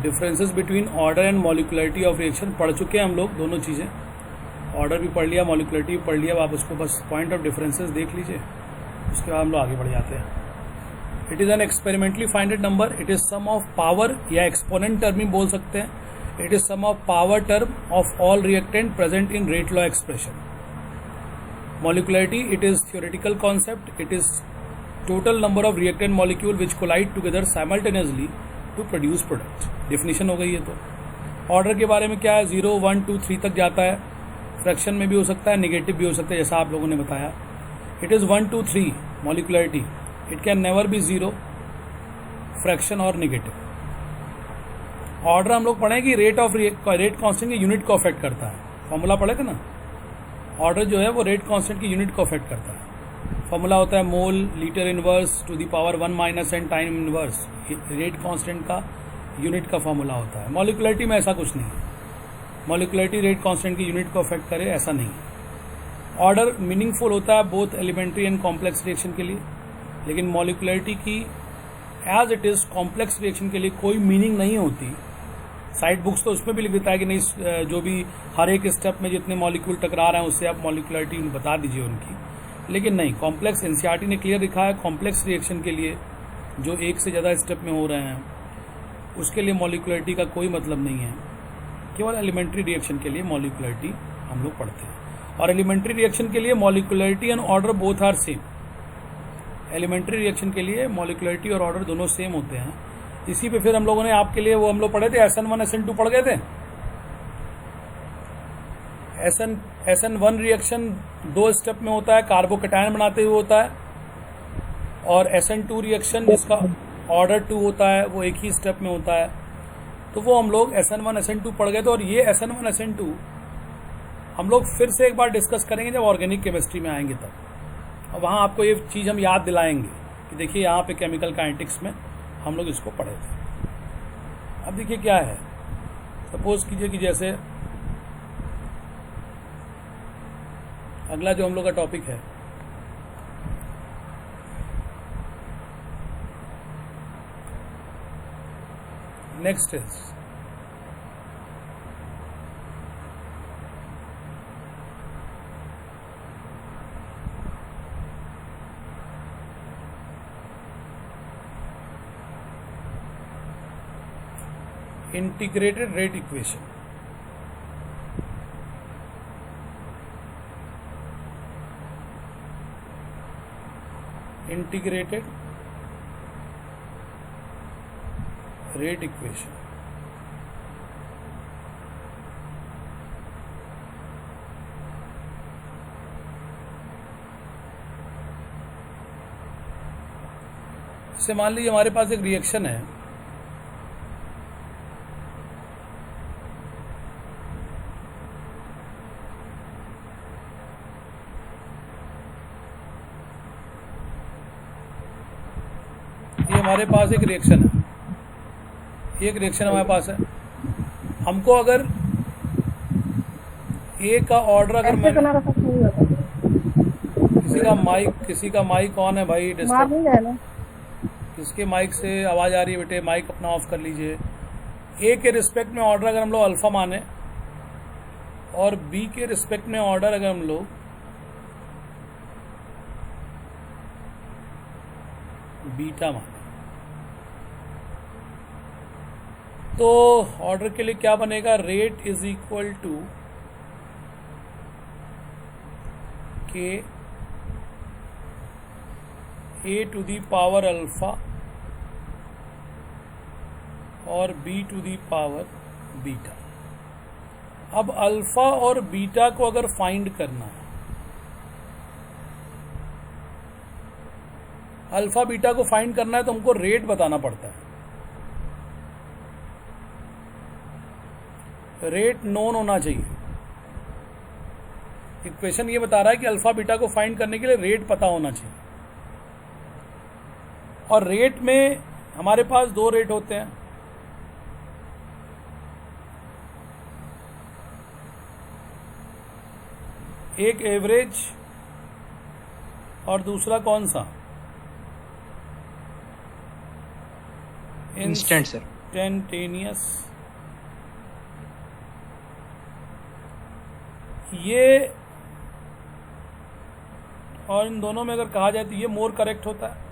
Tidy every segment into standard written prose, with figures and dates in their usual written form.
Differences between order and molecularity of reaction पढ़ चुके हैं हम लोग, दोनों चीज़ें, ऑर्डर भी पढ़ लिया, मॉलिकुलरिटी भी पढ़ लिया। अब आप उसको बस पॉइंट ऑफ डिफरेंसेस देख लीजिए, उसके बाद हम लोग आगे बढ़ जाते हैं। It is an experimentally finded number, it is sum of power या एक्सपोनेंट टर्म ही बोल सकते हैं। It is sum of power term of all reactant present in rate law expression. Molecularity, it is theoretical concept. It is total number of reactant molecule which collide together simultaneously to produce product. Definition हो गई है। तो order के बारे में क्या है, 0, 1, 2, 3 तक जाता है। फ्रैक्शन में भी हो सकता है, नेगेटिव भी हो सकता है, जैसा आप लोगों ने बताया। It is 1, 2, 3 molecularity, it can never be 0, fraction और नेगेटिव। ऑर्डर हम लोग पढ़ें कि रेट कांस्टेंट की यूनिट को अफेक्ट करता है। फॉर्मूला पढ़े थे ना, ऑर्डर जो है वो रेट कांस्टेंट की यूनिट को अफेक्ट करता है। फॉर्मूला होता है mole litre inverse to the power 1 minus n time inverse. Rate constant का यूनिट का फॉर्मूला होता है। मॉलिकुलरिटी में ऐसा कुछ नहीं है, मॉलिकुलरिटी रेट कांस्टेंट की यूनिट को अफेक्ट करे ऐसा नहीं है। ऑर्डर मीनिंगफुल होता है both elementary and complex reaction के लिए, लेकिन मॉलिकुलरिटी की as it is complex reaction के लिए कोई मीनिंग नहीं होती। साइड बुक्स तो उसमें भी लिख देता है कि नहीं, जो भी हर एक स्टेप में जितने मॉलिक्यूल टकरा रहे हैं उससे आप मॉलिकुलरिटी बता दीजिए उनकी, लेकिन नहीं, कॉम्प्लेक्स एनसीईआरटी ने क्लियर लिखा है कॉम्प्लेक्स रिएक्शन के लिए जो एक से ज़्यादा स्टेप में हो रहे हैं उसके लिए मॉलिकुलरिटी का कोई मतलब नहीं है। केवल एलिमेंट्री रिएक्शन के लिए मॉलिकुलरिटी हम लोग पढ़ते हैं, और एलिमेंट्री रिएक्शन के लिए molecularity and order both are same. Elementary reaction के लिए मॉलिकुलरिटी और ऑर्डर दोनों सेम होते हैं। इसी पे फिर हम लोगों ने आपके लिए वो हम लोग पढ़े थे, SN1 SN2 पढ़ गए थे। SN1 रिएक्शन 2 स्टेप में होता है, कार्बोकैटायन बनाते हुए होता है, और SN2 रिएक्शन जिसका ऑर्डर 2 होता है वो एक ही स्टेप में होता है। तो वो हम लोग SN1 SN2 पढ़ गए थे, और ये SN1 SN2 हम लोग फिर से एक बार डिस्कस करेंगे जब ऑर्गेनिक केमिस्ट्री में आएंगे तब। और वहाँ आपको ये चीज़ हम याद दिलाएंगे कि देखिए यहाँ पे केमिकल काइनेटिक्स में हम लोग इसको पढ़े थे। अब देखिए क्या है, सपोज कीजिए कि जैसे अगला जो हम लोग का टॉपिक है, next is integrated rate equation. Integrated rate equation जैसे मान लीजिए हमारे पास एक रिएक्शन है, हमारे पास एक रिएक्शन है, एक रिएक्शन हमारे पास है। हमको अगर ए का ऑर्डर, अगर मैं किसी का माइक ऑन है भाई, डिस्टर्ब, किसके माइक से आवाज़ आ रही है बेटे, माइक अपना ऑफ कर लीजिए। ए के रिस्पेक्ट में ऑर्डर अगर हम लोग अल्फा माने, और बी के रिस्पेक्ट में ऑर्डर अगर हम लोग बीटा माने, तो ऑर्डर के लिए क्या बनेगा, रेट इज इक्वल टू के A to the power alpha और B to the power beta. अब अल्फा और बीटा को अगर फाइंड करना है, अल्फा बीटा को फाइंड करना है तो हमको रेट बताना पड़ता है। रेट नोन होना चाहिए। इक्वेशन ये बता रहा है कि अल्फा बीटा को फाइंड करने के लिए रेट पता होना चाहिए, और रेट में हमारे पास 2 रेट होते हैं। एक एवरेज और दूसरा कौन सा, इंस्टेंट सर। इंस्टेंटेनियस, ये और इन दोनों में अगर कहा जाए तो ये मोर करेक्ट होता है।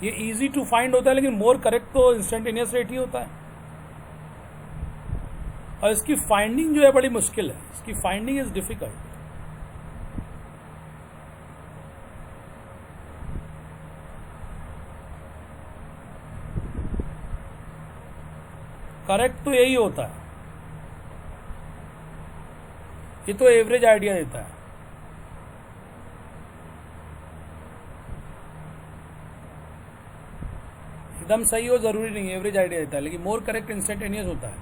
ये इजी टू फाइंड होता है, लेकिन मोर करेक्ट तो इंस्टेंटेनियस रेट ही होता है। और इसकी फाइंडिंग जो है बड़ी मुश्किल है, इसकी फाइंडिंग इज डिफिकल्ट। करेक्ट तो यही होता है, ये तो एवरेज आइडिया देता है। एकदम सही हो जरूरी नहीं, एवरेज आइडिया देता है, लेकिन मोर करेक्ट इंस्टेंटेनियस होता है।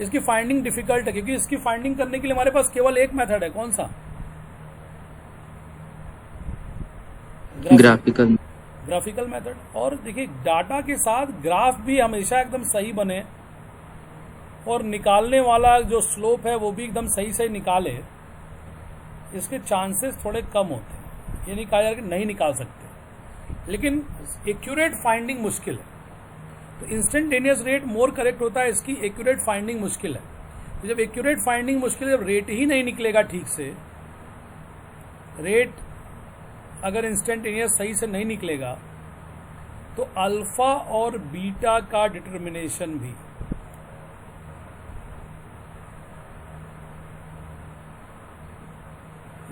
इसकी फाइंडिंग डिफिकल्ट है, क्योंकि इसकी फाइंडिंग करने के लिए हमारे पास केवल एक मेथड है। कौन सा? Graphical method. और देखिए, डाटा के साथ ग्राफ भी हमेशा एकदम सही बने और निकालने वाला जो स्लोप है वो भी एकदम सही सही निकाले, इसके चांसेस थोड़े कम होते हैं। ये नहीं कहा जाए कि नहीं निकाल सकते, लेकिन एक्यूरेट फाइंडिंग मुश्किल है। तो इंस्टेंटेनियस रेट मोर करेक्ट होता है, इसकी एक्यूरेट फाइंडिंग मुश्किल है। तो जब एक्यूरेट फाइंडिंग मुश्किल है, जब रेट ही नहीं निकलेगा ठीक से, रेट अगर इंस्टेंटेनियस सही से नहीं निकलेगा, तो अल्फा और बीटा का डिटर्मिनेशन भी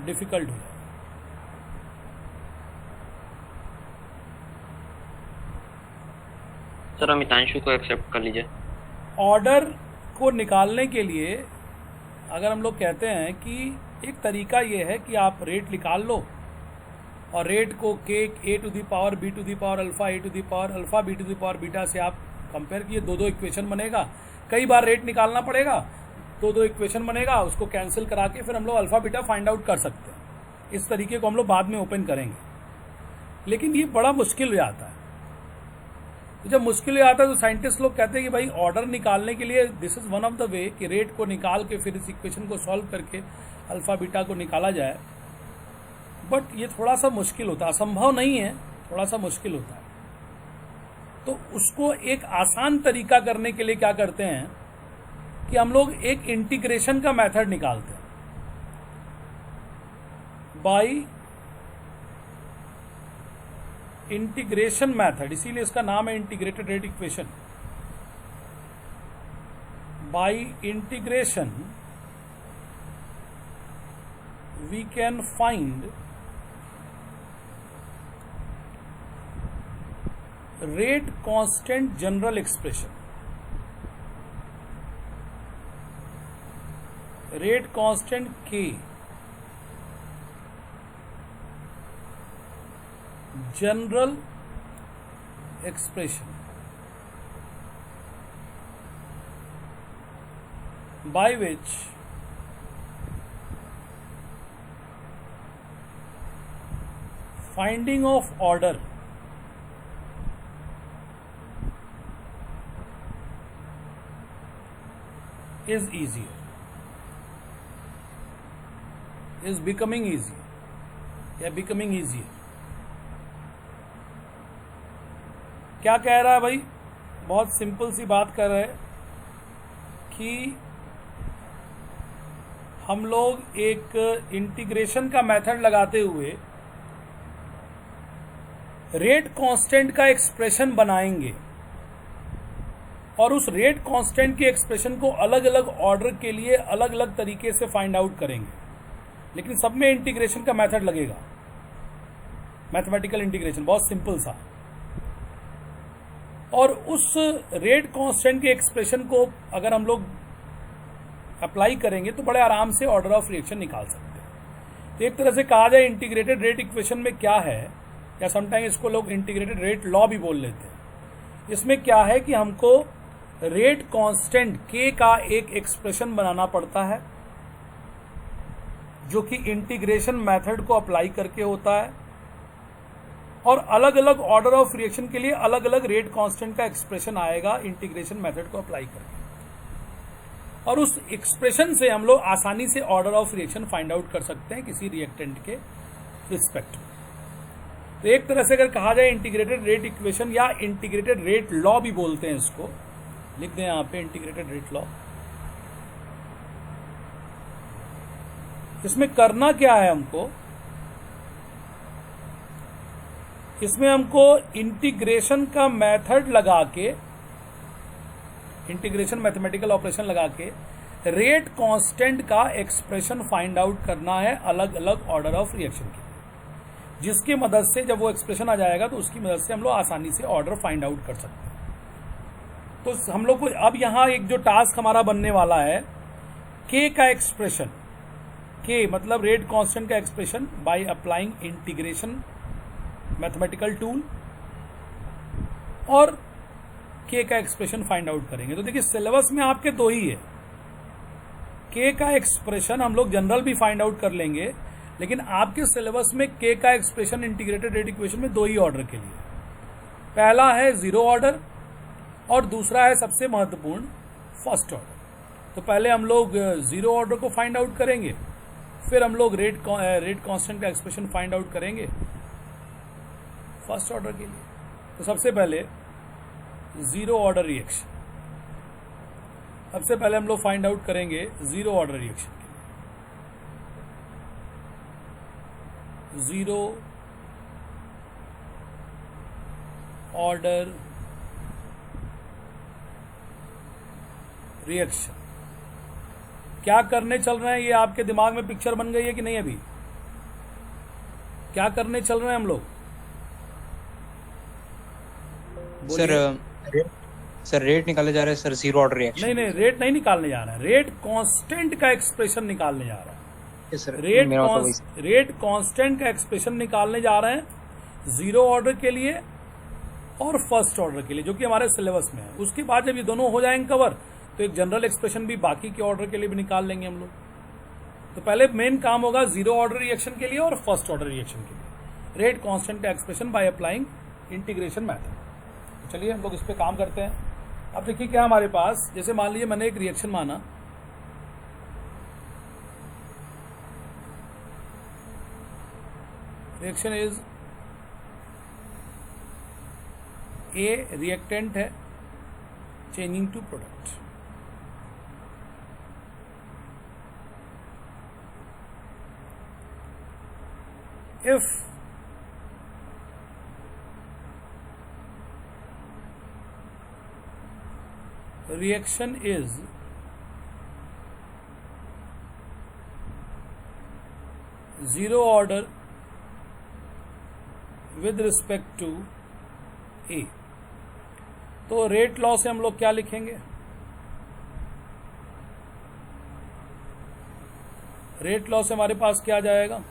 डिफिकल्ट हो जाएगा। सर अमितांशु को एक्सेप्ट कर लीजिए। ऑर्डर को निकालने के लिए अगर हम लोग कहते हैं कि एक तरीका ये है कि आप रेट निकाल लो और रेट को k A to the power B to the power alpha A to the power alpha B to the power beta से आप कंपेयर किए, दो इक्वेशन बनेगा। कई बार रेट निकालना पड़ेगा, दो इक्वेशन बनेगा, उसको कैंसिल करा के फिर हम लोग अल्फा बीटा फाइंड आउट कर सकते हैं। इस तरीके को हम लोग बाद में ओपन करेंगे, लेकिन ये बड़ा मुश्किल हो जाता है। तो जब मुश्किल हो जाता है तो साइंटिस्ट लोग कहते हैं कि भाई ऑर्डर निकालने के लिए this is one of the way कि रेट को निकाल के फिर इस इक्वेशन को सॉल्व करके अल्फा बीटा को निकाला जाए। बट ये थोड़ा सा मुश्किल होता है, असंभव नहीं है, थोड़ा सा मुश्किल होता है। तो उसको एक आसान तरीका करने के लिए क्या करते हैं कि हम लोग एक इंटीग्रेशन का मेथड निकालते हैं बाय इंटीग्रेशन मेथड, इसीलिए इसका नाम है integrated rate equation. By integration we can find rate constant general expression. Rate constant के general expression by which finding of order is easier, is becoming easier या becoming easier। क्या कह रहा है भाई? बहुत सिंपल सी बात कर रहे हैं कि हम लोग एक इंटीग्रेशन का मेथड लगाते हुए रेट कांस्टेंट का एक्सप्रेशन बनाएंगे और उस रेट कांस्टेंट के एक्सप्रेशन को अलग अलग ऑर्डर के लिए अलग अलग तरीके से फाइंड आउट करेंगे, लेकिन सब में इंटीग्रेशन का मेथड लगेगा, मैथमेटिकल इंटीग्रेशन, बहुत सिंपल सा। और उस रेट कांस्टेंट के एक्सप्रेशन को अगर हम लोग अप्लाई करेंगे तो बड़े आराम से ऑर्डर ऑफ रिएक्शन निकाल सकते हैं। तो एक तरह से कहा जाए इंटीग्रेटेड रेट इक्वेशन में क्या है, या समटाइम इसको लोग इंटीग्रेटेड रेट लॉ भी बोल लेते हैं। इसमें क्या है कि हमको रेट कांस्टेंट के का एक एक्सप्रेशन बनाना पड़ता है जो कि इंटीग्रेशन मेथड को अप्लाई करके होता है, और अलग अलग ऑर्डर ऑफ रिएक्शन के लिए अलग अलग रेट कांस्टेंट का एक्सप्रेशन आएगा इंटीग्रेशन मेथड को अप्लाई करके, और उस एक्सप्रेशन से हम लोग आसानी से order of reaction find out कर सकते हैं किसी रिएक्टेंट के रिस्पेक्ट में। तो एक तरह से अगर कहा जाए इंटीग्रेटेड रेट इक्वेशन या इंटीग्रेटेड रेट लॉ भी बोलते हैं इसको, लिख दें यहां पे इंटीग्रेटेड रेट लॉ। इसमें करना क्या है हमको, इसमें हमको इंटीग्रेशन का मेथड लगा के, इंटीग्रेशन मैथमेटिकल ऑपरेशन लगा के रेट कांस्टेंट का एक्सप्रेशन फाइंड आउट करना है अलग अलग ऑर्डर ऑफ रिएक्शन के, जिसकी मदद से जब वो एक्सप्रेशन आ जाएगा तो उसकी मदद से हम लोग आसानी से ऑर्डर फाइंड आउट कर सकते हैं। तो हम लोग को अब यहां एक जो टास्क हमारा बनने वाला है, के का एक्सप्रेशन, के मतलब रेट कांस्टेंट का expression by applying integration mathematical tool, और के का एक्सप्रेशन फाइंड आउट करेंगे। तो देखिए सिलेबस में आपके दो ही है, के का एक्सप्रेशन हम लोग जनरल भी फाइंड आउट कर लेंगे, लेकिन आपके सिलेबस में के का एक्सप्रेशन इंटीग्रेटेड रेट इक्वेशन में दो ही ऑर्डर के लिए, पहला है जीरो ऑर्डर और दूसरा है सबसे महत्वपूर्ण फर्स्ट ऑर्डर। तो पहले हम लोग जीरो ऑर्डर को फाइंड आउट करेंगे, फिर हम लोग रेट कांस्टेंट का एक्सप्रेशन फाइंड आउट करेंगे फर्स्ट ऑर्डर के लिए। तो सबसे पहले जीरो ऑर्डर रिएक्शन, सबसे पहले हम लोग फाइंड आउट करेंगे जीरो ऑर्डर रिएक्शन के लिए। जीरो ऑर्डर रिएक्शन क्या करने चल रहे हैं, ये आपके दिमाग में पिक्चर बन गई है कि नहीं? अभी क्या करने चल रहे हैं हम लोग? सर रेट निकाले जा रहे हैं सर, जीरो ऑर्डर रिएक्शन। नहीं रेट नहीं निकालने जा रहा है, रेट कांस्टेंट का एक्सप्रेशन निकालने जा रहा है। सर रेट कांस्टेंट का एक्सप्रेशन निकालने जा रहे हैं जीरो ऑर्डर के लिए और फर्स्ट ऑर्डर के लिए, जो कि हमारे सिलेबस में है। उसके बाद जब ये दोनों हो जाएंगे कवर, तो एक जनरल एक्सप्रेशन भी बाकी के ऑर्डर के लिए भी निकाल लेंगे हम लोग। तो पहले मेन काम होगा जीरो ऑर्डर रिएक्शन के लिए और फर्स्ट ऑर्डर रिएक्शन के लिए, रेट कांस्टेंट का expression by applying integration method. चलिए हम लोग इस पे काम करते हैं। अब देखिए क्या हमारे पास, जैसे मान लीजिए मैंने एक रिएक्शन माना, रिएक्शन इज ए, रिएक्टेंट है changing to product. If reaction is zero order with respect to A, तो रेट लॉ से हम लोग क्या लिखेंगे? रेट लॉ से हमारे पास क्या आ जाएगा?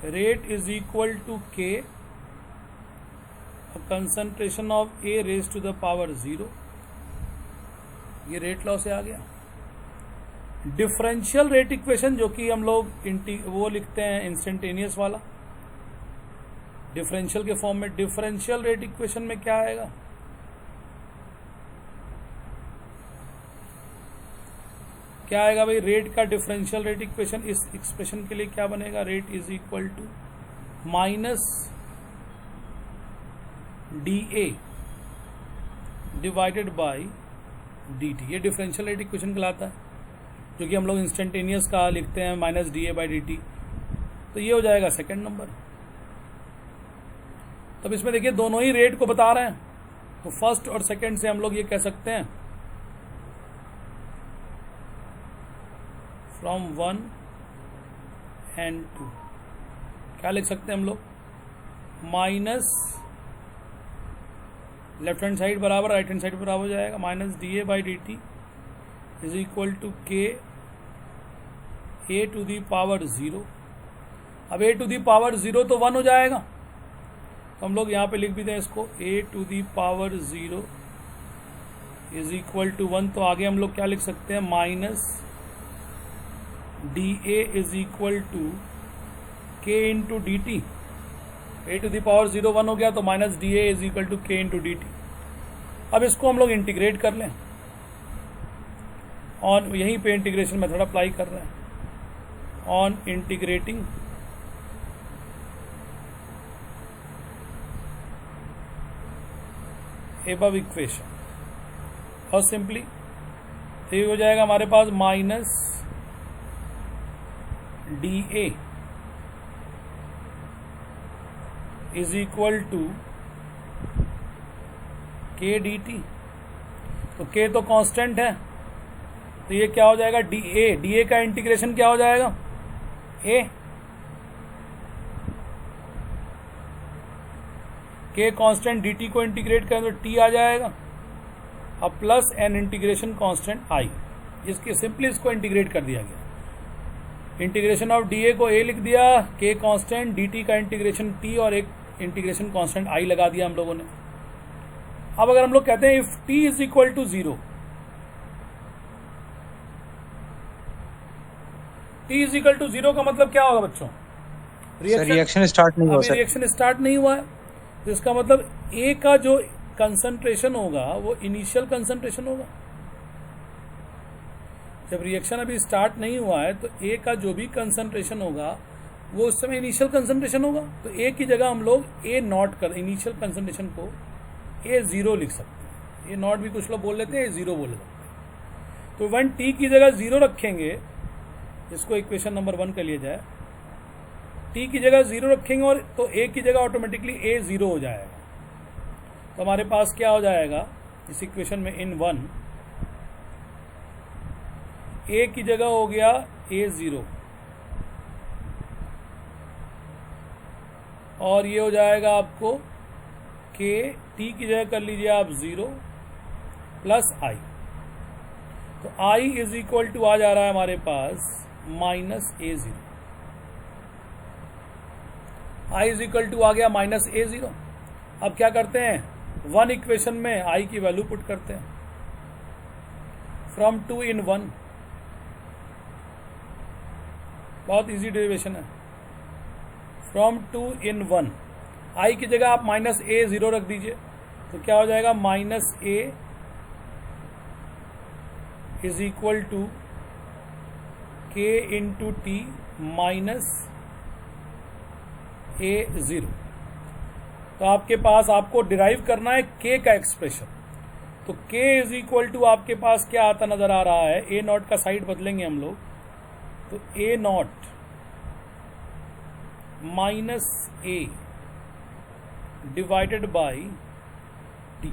Rate is equal to k concentration of A raise to the power 0। ये रेट लॉ से आ गया। डिफरेंशियल रेट इक्वेशन, जो कि हम लोग वो लिखते हैं इंस्टेंटेनियस वाला, डिफरेंशियल के फॉर्म में। डिफरेंशियल रेट इक्वेशन में क्या आएगा? क्या आएगा भाई? रेट का डिफरेंशियल रेट इक्वेशन इस एक्सप्रेशन के लिए क्या बनेगा? Rate is equal to minus dA divided by dt। ये डिफरेंशियल रेट इक्वेशन कहलाता है, जो कि हम लोग इंस्टेंटेनियस का लिखते हैं माइनस dA बाय dt। तो ये हो जाएगा सेकंड नंबर। तब इसमें देखिए दोनों ही रेट को बता रहे हैं, तो फर्स्ट और सेकंड से हम लोग ये कह सकते हैं फ्रॉम 1 and 2। क्या लिख सकते हैं हम लोग? माइनस लेफ्ट हैंड साइड बराबर राइट हैंड साइड बराबर हो जाएगा, minus dA by dt is equal to के ए टू दी पावर 0। अब ए टू दी पावर 0 तो 1 हो जाएगा, तो हम लोग यहाँ पे लिख भी दें इसको, A to the power 0 is equal to 1। तो आगे हम लोग क्या लिख सकते हैं? Minus dA is equal to k into D T. A to the power 0 1 हो गया, तो minus dA is equal to k into D T. अब इसको हम लोग इंटीग्रेट कर लें, और यहीं पे इंटीग्रेशन मेथड अप्लाई कर रहे हैं। ऑन इंटीग्रेटिंग एबव इक्वेशन, और सिंपली तो ये हो जाएगा हमारे पास minus D A is equal to k D T. तो के तो कांस्टेंट है, तो ये क्या हो जाएगा, डी ए का इंटीग्रेशन क्या हो जाएगा, ए, के कांस्टेंट डी टी को इंटीग्रेट करें तो टी आ जाएगा, अब plus N integration constant I. इसके सिंपली इसको इंटीग्रेट कर दिया गया, इंटीग्रेशन ऑफ डी ए को ए लिख दिया, के कांस्टेंट, डी टी का इंटीग्रेशन टी, और एक इंटीग्रेशन कांस्टेंट आई लगा दिया हम लोगों ने। अब अगर हम लोग कहते हैं if t is equal to 0, t is equal to 0 का मतलब क्या होगा बच्चों, रिएक्शन स्टार्ट नहीं हुआ सर। रिएक्शन स्टार्ट नहीं हुआ है, तो इसका मतलब ए का जो कंसंट्रेशन होगा वो इनिशियल कंसंट्रेशन होगा। जब रिएक्शन अभी स्टार्ट नहीं हुआ है तो ए का जो भी कंसंट्रेशन होगा वो उस समय इनिशियल कंसंट्रेशन होगा। तो ए की जगह हम लोग ए नॉट कर, इनिशियल कंसंट्रेशन को ए 0 लिख सकते हैं, ए नॉट भी कुछ लोग बोल लेते हैं, ए 0 बोल सकते हैं। तो वन टी की जगह 0 रखेंगे, इसको इक्वेशन नंबर 1 कर लिया जाए, टी की जगह 0 रखेंगे और तो ए की जगह ऑटोमेटिकली ए 0 हो जाएगा। तो हमारे पास क्या हो जाएगा इस इक्वेशन में, इन 1 ए की जगह हो गया ए 0, और ये हो जाएगा आपको के, टी की जगह कर लीजिए आप 0 प्लस आई। तो आई इज इक्वल टू आ जा रहा है हमारे पास minus A 0, I is equal to आ गया माइनस ए 0। अब क्या करते हैं, 1 इक्वेशन में आई की वैल्यू पुट करते हैं, फ्रॉम 2 in 1, बहुत इजी डेरिवेशन है, फ्रॉम 2 in 1, आई की जगह आप माइनस ए 0 रख दीजिए, तो क्या हो जाएगा, minus A is equal to k into t minus A 0। तो आपके पास आपको डिराइव करना है के का एक्सप्रेशन, तो के इज इक्वल टू आपके पास क्या आता नजर आ रहा है, ए नॉट का साइड बदलेंगे हम लोग, तो A not minus A divided by T.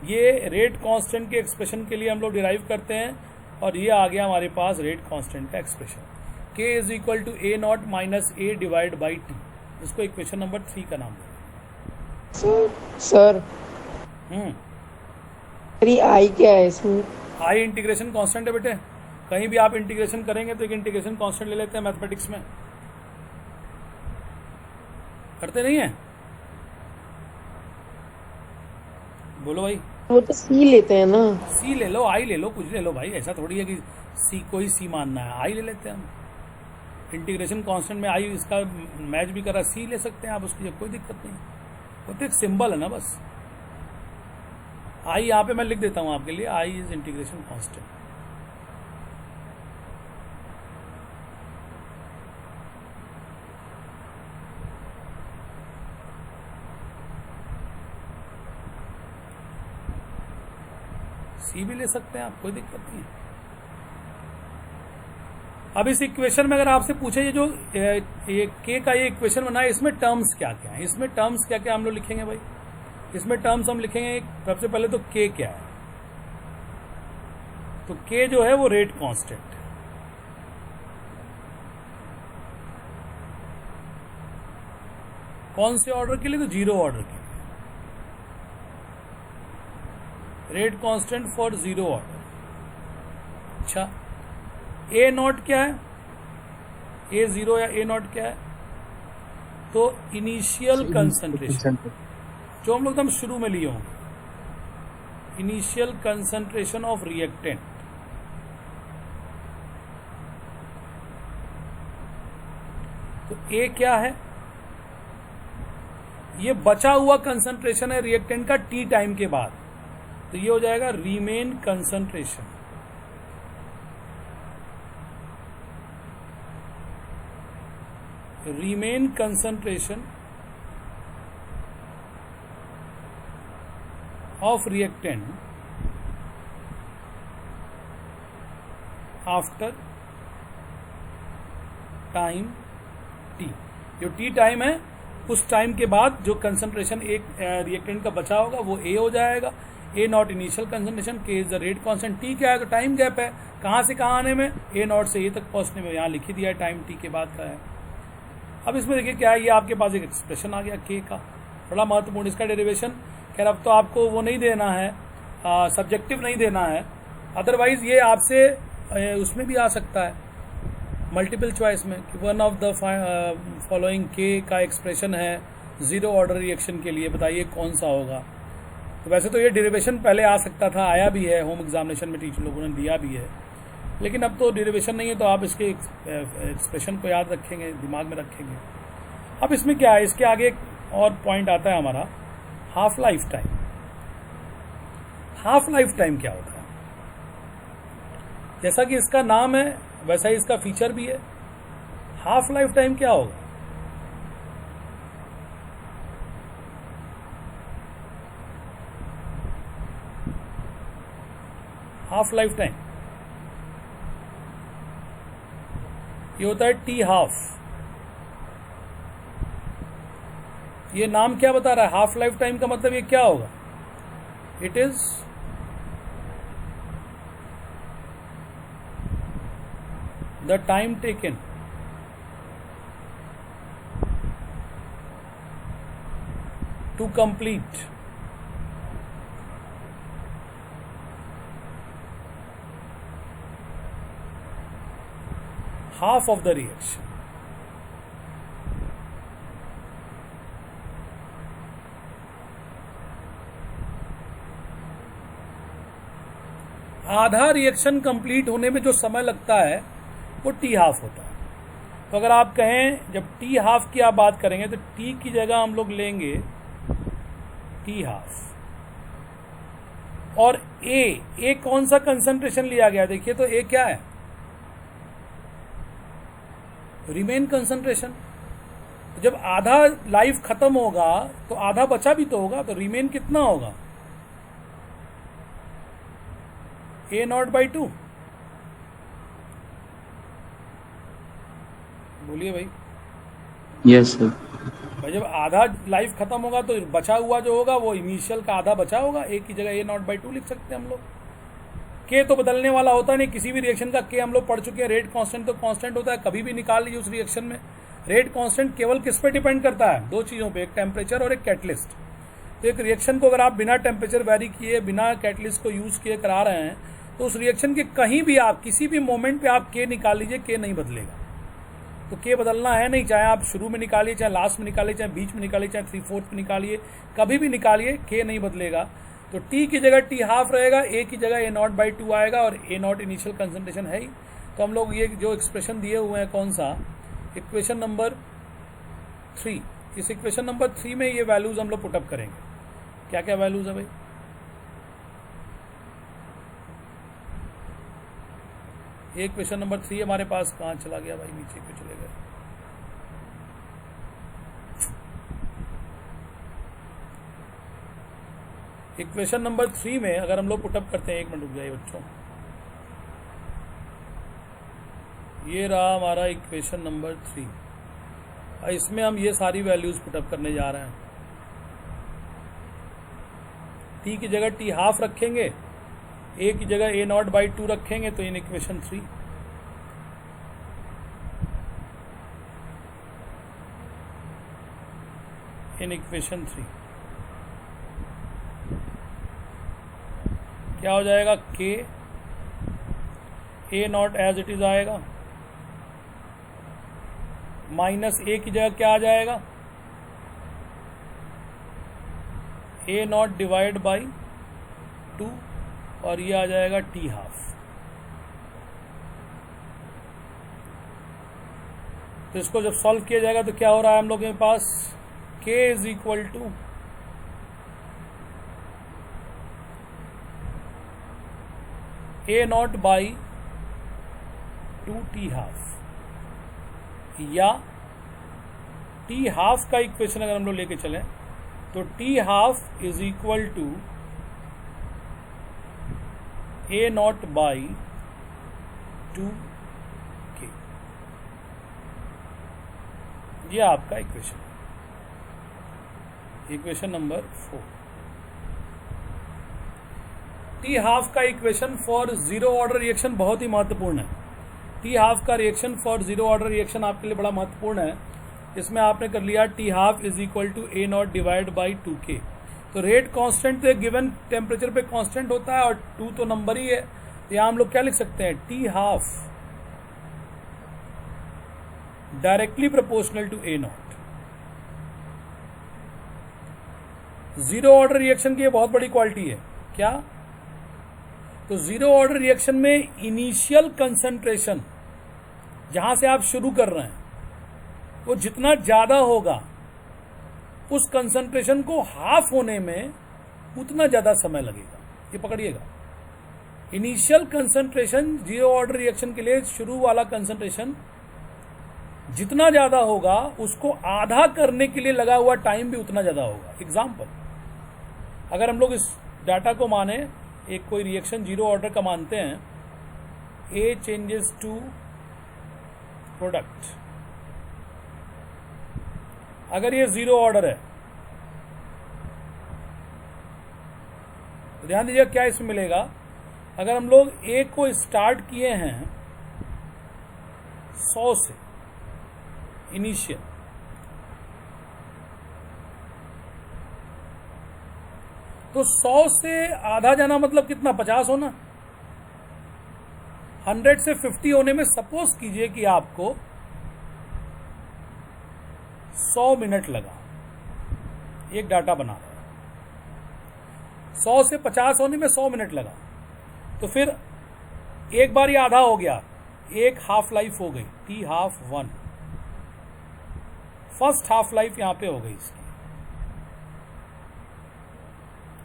ये रेट कांस्टेंट के एक्सप्रेशन के लिए हम लोग डिराइव करते हैं, और ये आ गया हमारे पास रेट कांस्टेंट का expression, k is equal to A not minus A divide by t. इसको इक्वेशन नंबर 3 का नाम दें। सर आई क्या है इसमें, आई इंटीग्रेशन कांस्टेंट है बेटे, कहीं भी आप इंटीग्रेशन करेंगे तो एक इंटीग्रेशन कांस्टेंट ले लेते हैं मैथमेटिक्स में, करते नहीं है, बोलो भाई। वो तो सी लेते हैं ना, सी ले लो, आई ले लो, कुछ ले लो भाई, ऐसा थोड़ी है कि सी को ही सी मानना है, आई ले लेते हैं हम। इंटीग्रेशन कांस्टेंट में आई इसका मैच भी कर रहा, सी ले सकते हैं आप, उसकी कोई दिक्कत नहीं, वो तो एक सिंबल है ना बस। आई यहाँ पे मैं लिख देता हूँ आपके लिए, आई इज इंटीग्रेशन कांस्टेंट। सी भी ले सकते हैं आप, कोई दिक्कत नहीं है। अब इस इक्वेशन में अगर आपसे पूछे ये जो ये के का ये इक्वेशन बना है, इसमें टर्म्स क्या क्या है, इसमें टर्म्स क्या क्या हम लोग लिखेंगे भाई, इसमें टर्म्स हम लिखेंगे सबसे पहले तो के क्या है, तो के जो है वो रेट कांस्टेंट है, कौन से ऑर्डर के लिए, तो 0 ऑर्डर के लिए, रेट कांस्टेंट फॉर 0 ऑर्डर। अच्छा, ए नॉट क्या है, ए 0 या ए नॉट क्या है, तो इनिशियल कंसंट्रेशन, जो हम लोग एकदम शुरू में लिए होंगे, इनिशियल कंसंट्रेशन ऑफ रिएक्टेंट। तो ए क्या है, ये बचा हुआ कंसंट्रेशन है रिएक्टेंट का टी टाइम के बाद, तो ये हो जाएगा Riemann concentration. Riemann concentration of reactant after time T. जो टी टाइम है उस टाइम के बाद जो कंसंट्रेशन एक रिएक्टेंट का बचा होगा वो ए हो जाएगा। ए नॉट इनिशियल कंसंट्रेशन, के is the rate constant, T क्या है तो टाइम गैप है, कहाँ से कहाँ आने में, ए नॉट से ए तक पहुंचने में, यहाँ लिख ही दिया है टाइम टी के बाद का है। अब इसमें देखिए क्या है, ये आपके पास एक एक्सप्रेशन आ गया के का, बड़ा महत्वपूर्ण इसका डेरिवेशन। खैर अब तो आपको वो नहीं देना है, सब्जेक्टिव नहीं देना है, अदरवाइज ये आपसे उसमें भी आ सकता है मल्टीपल चॉइस में कि वन ऑफ द फॉलोइंग के का एक्सप्रेशन है जीरो ऑर्डर रिएक्शन के लिए, बताइए कौन सा होगा। तो वैसे तो ये डेरिवेशन पहले आ सकता था, आया भी है, होम एग्जामिनेशन में टीचर लोगों ने दिया भी है, लेकिन अब तो डेरिवेशन नहीं है तो आप इसके एक्सप्रेशन को याद रखेंगे, दिमाग में रखेंगे। अब इसमें क्या है, इसके आगे एक और पॉइंट आता है हमारा half life time. Half life time क्या होता है? जैसा कि इसका नाम है वैसा ही इसका फीचर भी है। हाफ लाइफ टाइम क्या होगा? हाफ लाइफ टाइम ये होता है टी हाफ। ये नाम क्या बता रहा है? हाफ लाइफ टाइम का मतलब ये क्या होगा? It is the time taken to complete half of the reaction। आधा रिएक्शन कंप्लीट होने में जो समय लगता है वो टी हाफ होता है। तो अगर आप कहें जब टी हाफ की आप बात करेंगे तो टी की जगह हम लोग लेंगे टी हाफ, और ए कौन सा कंसंट्रेशन लिया गया? देखिए तो ए क्या है? Remain concentration. जब आधा लाइफ खत्म होगा तो आधा बचा भी तो होगा, तो रिमेन कितना होगा? ए नॉट बाई 2। बोलिए भाई। Yes sir. भाई जब आधा लाइफ खत्म होगा तो बचा हुआ जो होगा वो इनिशियल का आधा बचा होगा, ए की जगह ए नॉट बाई 2 लिख सकते हैं हम लोग। के तो बदलने वाला होता नहीं, किसी भी रिएक्शन का के हम लोग पढ़ चुके हैं। रेट कांस्टेंट तो कांस्टेंट होता है, कभी भी निकाल लीजिए उस रिएक्शन में। रेट कांस्टेंट केवल किस पे डिपेंड करता है? दो चीजों पे, एक टेम्परेचर और एक कैटलिस्ट। तो एक रिएक्शन को अगर आप बिना टेम्परेचर वेरी किए, बिना कैटलिस्ट को यूज किए करा रहे हैं तो उस रिएक्शन के कहीं भी आप किसी भी मोमेंट पे आप के निकाल लीजिए, के नहीं बदलेगा। तो के बदलना है नहीं, चाहे आप शुरू में निकालिए, चाहे लास्ट में निकालिए, चाहे बीच में निकालिए, चाहे 3/4 में निकालिए, कभी भी निकालिए, के नहीं बदलेगा। तो टी की जगह टी हाफ रहेगा, ए की जगह ए नॉट बाई 2 आएगा, और ए नॉट इनिशियल कंसंट्रेशन है ही। तो हम लोग ये जो एक्सप्रेशन दिए हुए हैं, कौन सा? Equation number 3। इस इक्वेशन नंबर 3 में ये वैल्यूज हम लोग पुटअप करेंगे। क्या क्या वैल्यूज है भाई? ये क्वेश्चन नंबर 3 हमारे पास कहाँ चला गया भाई? नीचे क्यों चले गए? इक्वेशन नंबर 3 में अगर हम लोग पुटअप करते हैं, एक मिनट रुक जाइए बच्चों, ये रहा हमारा इक्वेशन नंबर 3। इसमें हम ये सारी वैल्यूज पुटअप करने जा रहे हैं। टी की जगह टी हाफ रखेंगे, ए की जगह ए नॉट बाई 2 रखेंगे, तो इन इक्वेशन 3 इन इक्वेशन 3 क्या हो जाएगा? के ए नॉट एज इट इज आएगा, माइनस ए की जगह क्या आ जाएगा? ए नॉट डिवाइड बाई 2, और ये आ जाएगा टी हाफ। तो इसको जब सॉल्व किया जाएगा तो क्या हो रहा है हम लोग के पास? k is equal to A not by 2 T half, या टी हाफ का इक्वेशन अगर हम लोग लेके चलें तो T half is equal to A not by 2k, ये आपका equation, equation number 4। T half का equation for zero order reaction बहुत ही महत्वपूर्ण है। टी हाफ का reaction for zero order reaction आपके लिए बड़ा महत्वपूर्ण है। इसमें आपने कर लिया T half is equal to A naught divide by 2k। तो रेट कांस्टेंट तो गिवन टेम्परेचर पे कांस्टेंट होता है और 2 तो नंबर ही है। तो यहाँ हम लोग क्या लिख सकते हैं, t half directly proportional to A naught. Zero order reaction की ये बहुत बड़ी क्वालिटी है। क्या? तो जीरो ऑर्डर रिएक्शन में इनिशियल कंसंट्रेशन जहां से आप शुरू कर रहे हैं वो जितना ज्यादा होगा, उस कंसंट्रेशन को हाफ होने में उतना ज्यादा समय लगेगा। ये पकड़िएगा, initial concentration zero order reaction के लिए शुरू वाला कंसंट्रेशन जितना ज्यादा होगा, उसको आधा करने के लिए लगा हुआ टाइम भी उतना ज्यादा होगा। एग्जाम्पल, अगर हम लोग इस डाटा को माने, एक कोई रिएक्शन जीरो ऑर्डर का मानते हैं, ए चेंजेस टू प्रोडक्ट, अगर ये जीरो ऑर्डर है तो ध्यान दीजिए क्या इसमें मिलेगा। अगर हम लोग ए को स्टार्ट किए हैं 100 से इनिशियल, तो 100 से आधा जाना मतलब कितना, 50 होना। 100 से 50 होने में सपोज कीजिए कि आपको 100 मिनट लगा, एक डाटा बना रहा है। 100 से 50 होने में 100 मिनट लगा, तो फिर एक बार ये आधा हो गया, एक हाफ लाइफ हो गई, T half 1, first half life यहां पे हो गई इसकी।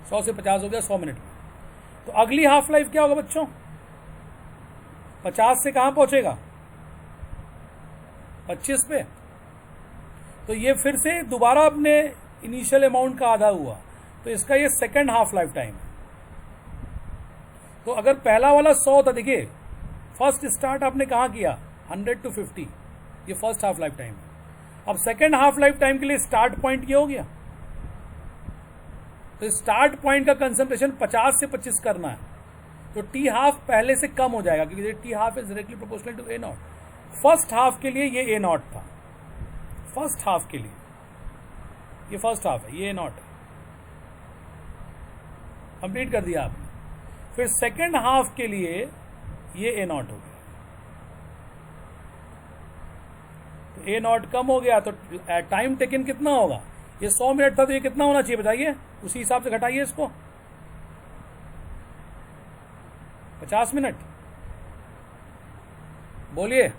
100 से 50 हो गया 100 मिनट में। तो अगली हाफ लाइफ क्या होगा बच्चों, 50 से कहां पहुंचेगा, 25 पे। तो ये फिर से दोबारा अपने इनिशियल अमाउंट का आधा हुआ, तो इसका ये सेकंड हाफ लाइफ टाइम है। तो अगर पहला वाला 100 था, देखिए फर्स्ट स्टार्ट आपने कहां किया, 100 to 50, ये फर्स्ट हाफ लाइफ टाइम है। अब सेकंड हाफ लाइफ टाइम के लिए स्टार्ट पॉइंट ये हो गया, तो स्टार्ट पॉइंट का कंसंट्रेशन 50 से 25 करना है, तो टी हाफ पहले से कम हो जाएगा, क्योंकि t half is directly proportional to A naught. First half के लिए ये ए नॉट था, फर्स्ट हाफ के लिए ये फर्स्ट हाफ है, ये ए नॉट है, कंप्लीट कर दिया आपने। फिर सेकंड हाफ के लिए ये ए नॉट हो गया, तो ए नॉट कम हो गया, तो टाइम टेकन कितना होगा, ये 100 मिनट था, तो ये कितना होना चाहिए बताइए, उसी हिसाब से घटाइए इसको, 50 मिनट। बोलिए,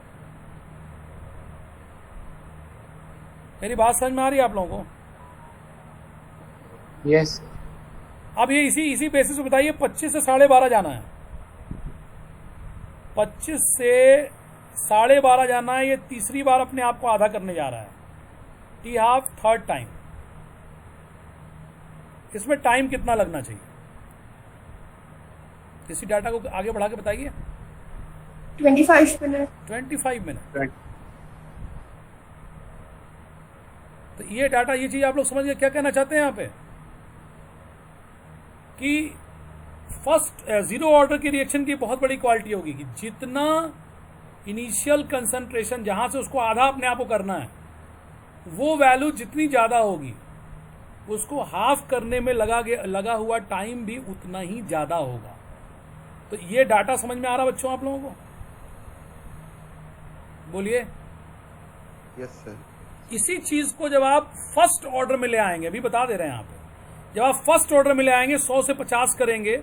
मेरी बात समझ में आ रही है आप लोगों को? Yes. अब ये इसी बेसिस पे बताइए, 25 से 12:30 जाना है, 25 से 12:30 जाना है, ये तीसरी बार अपने आप को आधा करने जा रहा है, टी हाफ थर्ड टाइम। इसमें टाइम कितना लगना चाहिए, इसी डाटा को आगे बढ़ा के बताइए। 25 मिनट। 25 मिनट। Right. तो ये डाटा, ये चीज आप लोग समझ गए क्या कहना चाहते हैं यहाँ पे, कि फर्स्ट जीरो ऑर्डर की रिएक्शन की बहुत बड़ी क्वालिटी होगी कि जितना इनिशियल कंसंट्रेशन जहां से उसको आधा अपने आप को करना है, वो वैल्यू जितनी ज्यादा होगी, उसको हाफ करने में लगा हुआ टाइम भी उतना ही ज्यादा होगा। तो ये डाटा समझ में आ रहा बच्चों आप लोगों को? बोलिए। Yes sir. इसी चीज को जब आप फर्स्ट ऑर्डर में ले आएंगे, अभी बता दे रहे हैं यहाँ पे, जब आप फर्स्ट ऑर्डर में ले आएंगे, 100 से 50 करेंगे,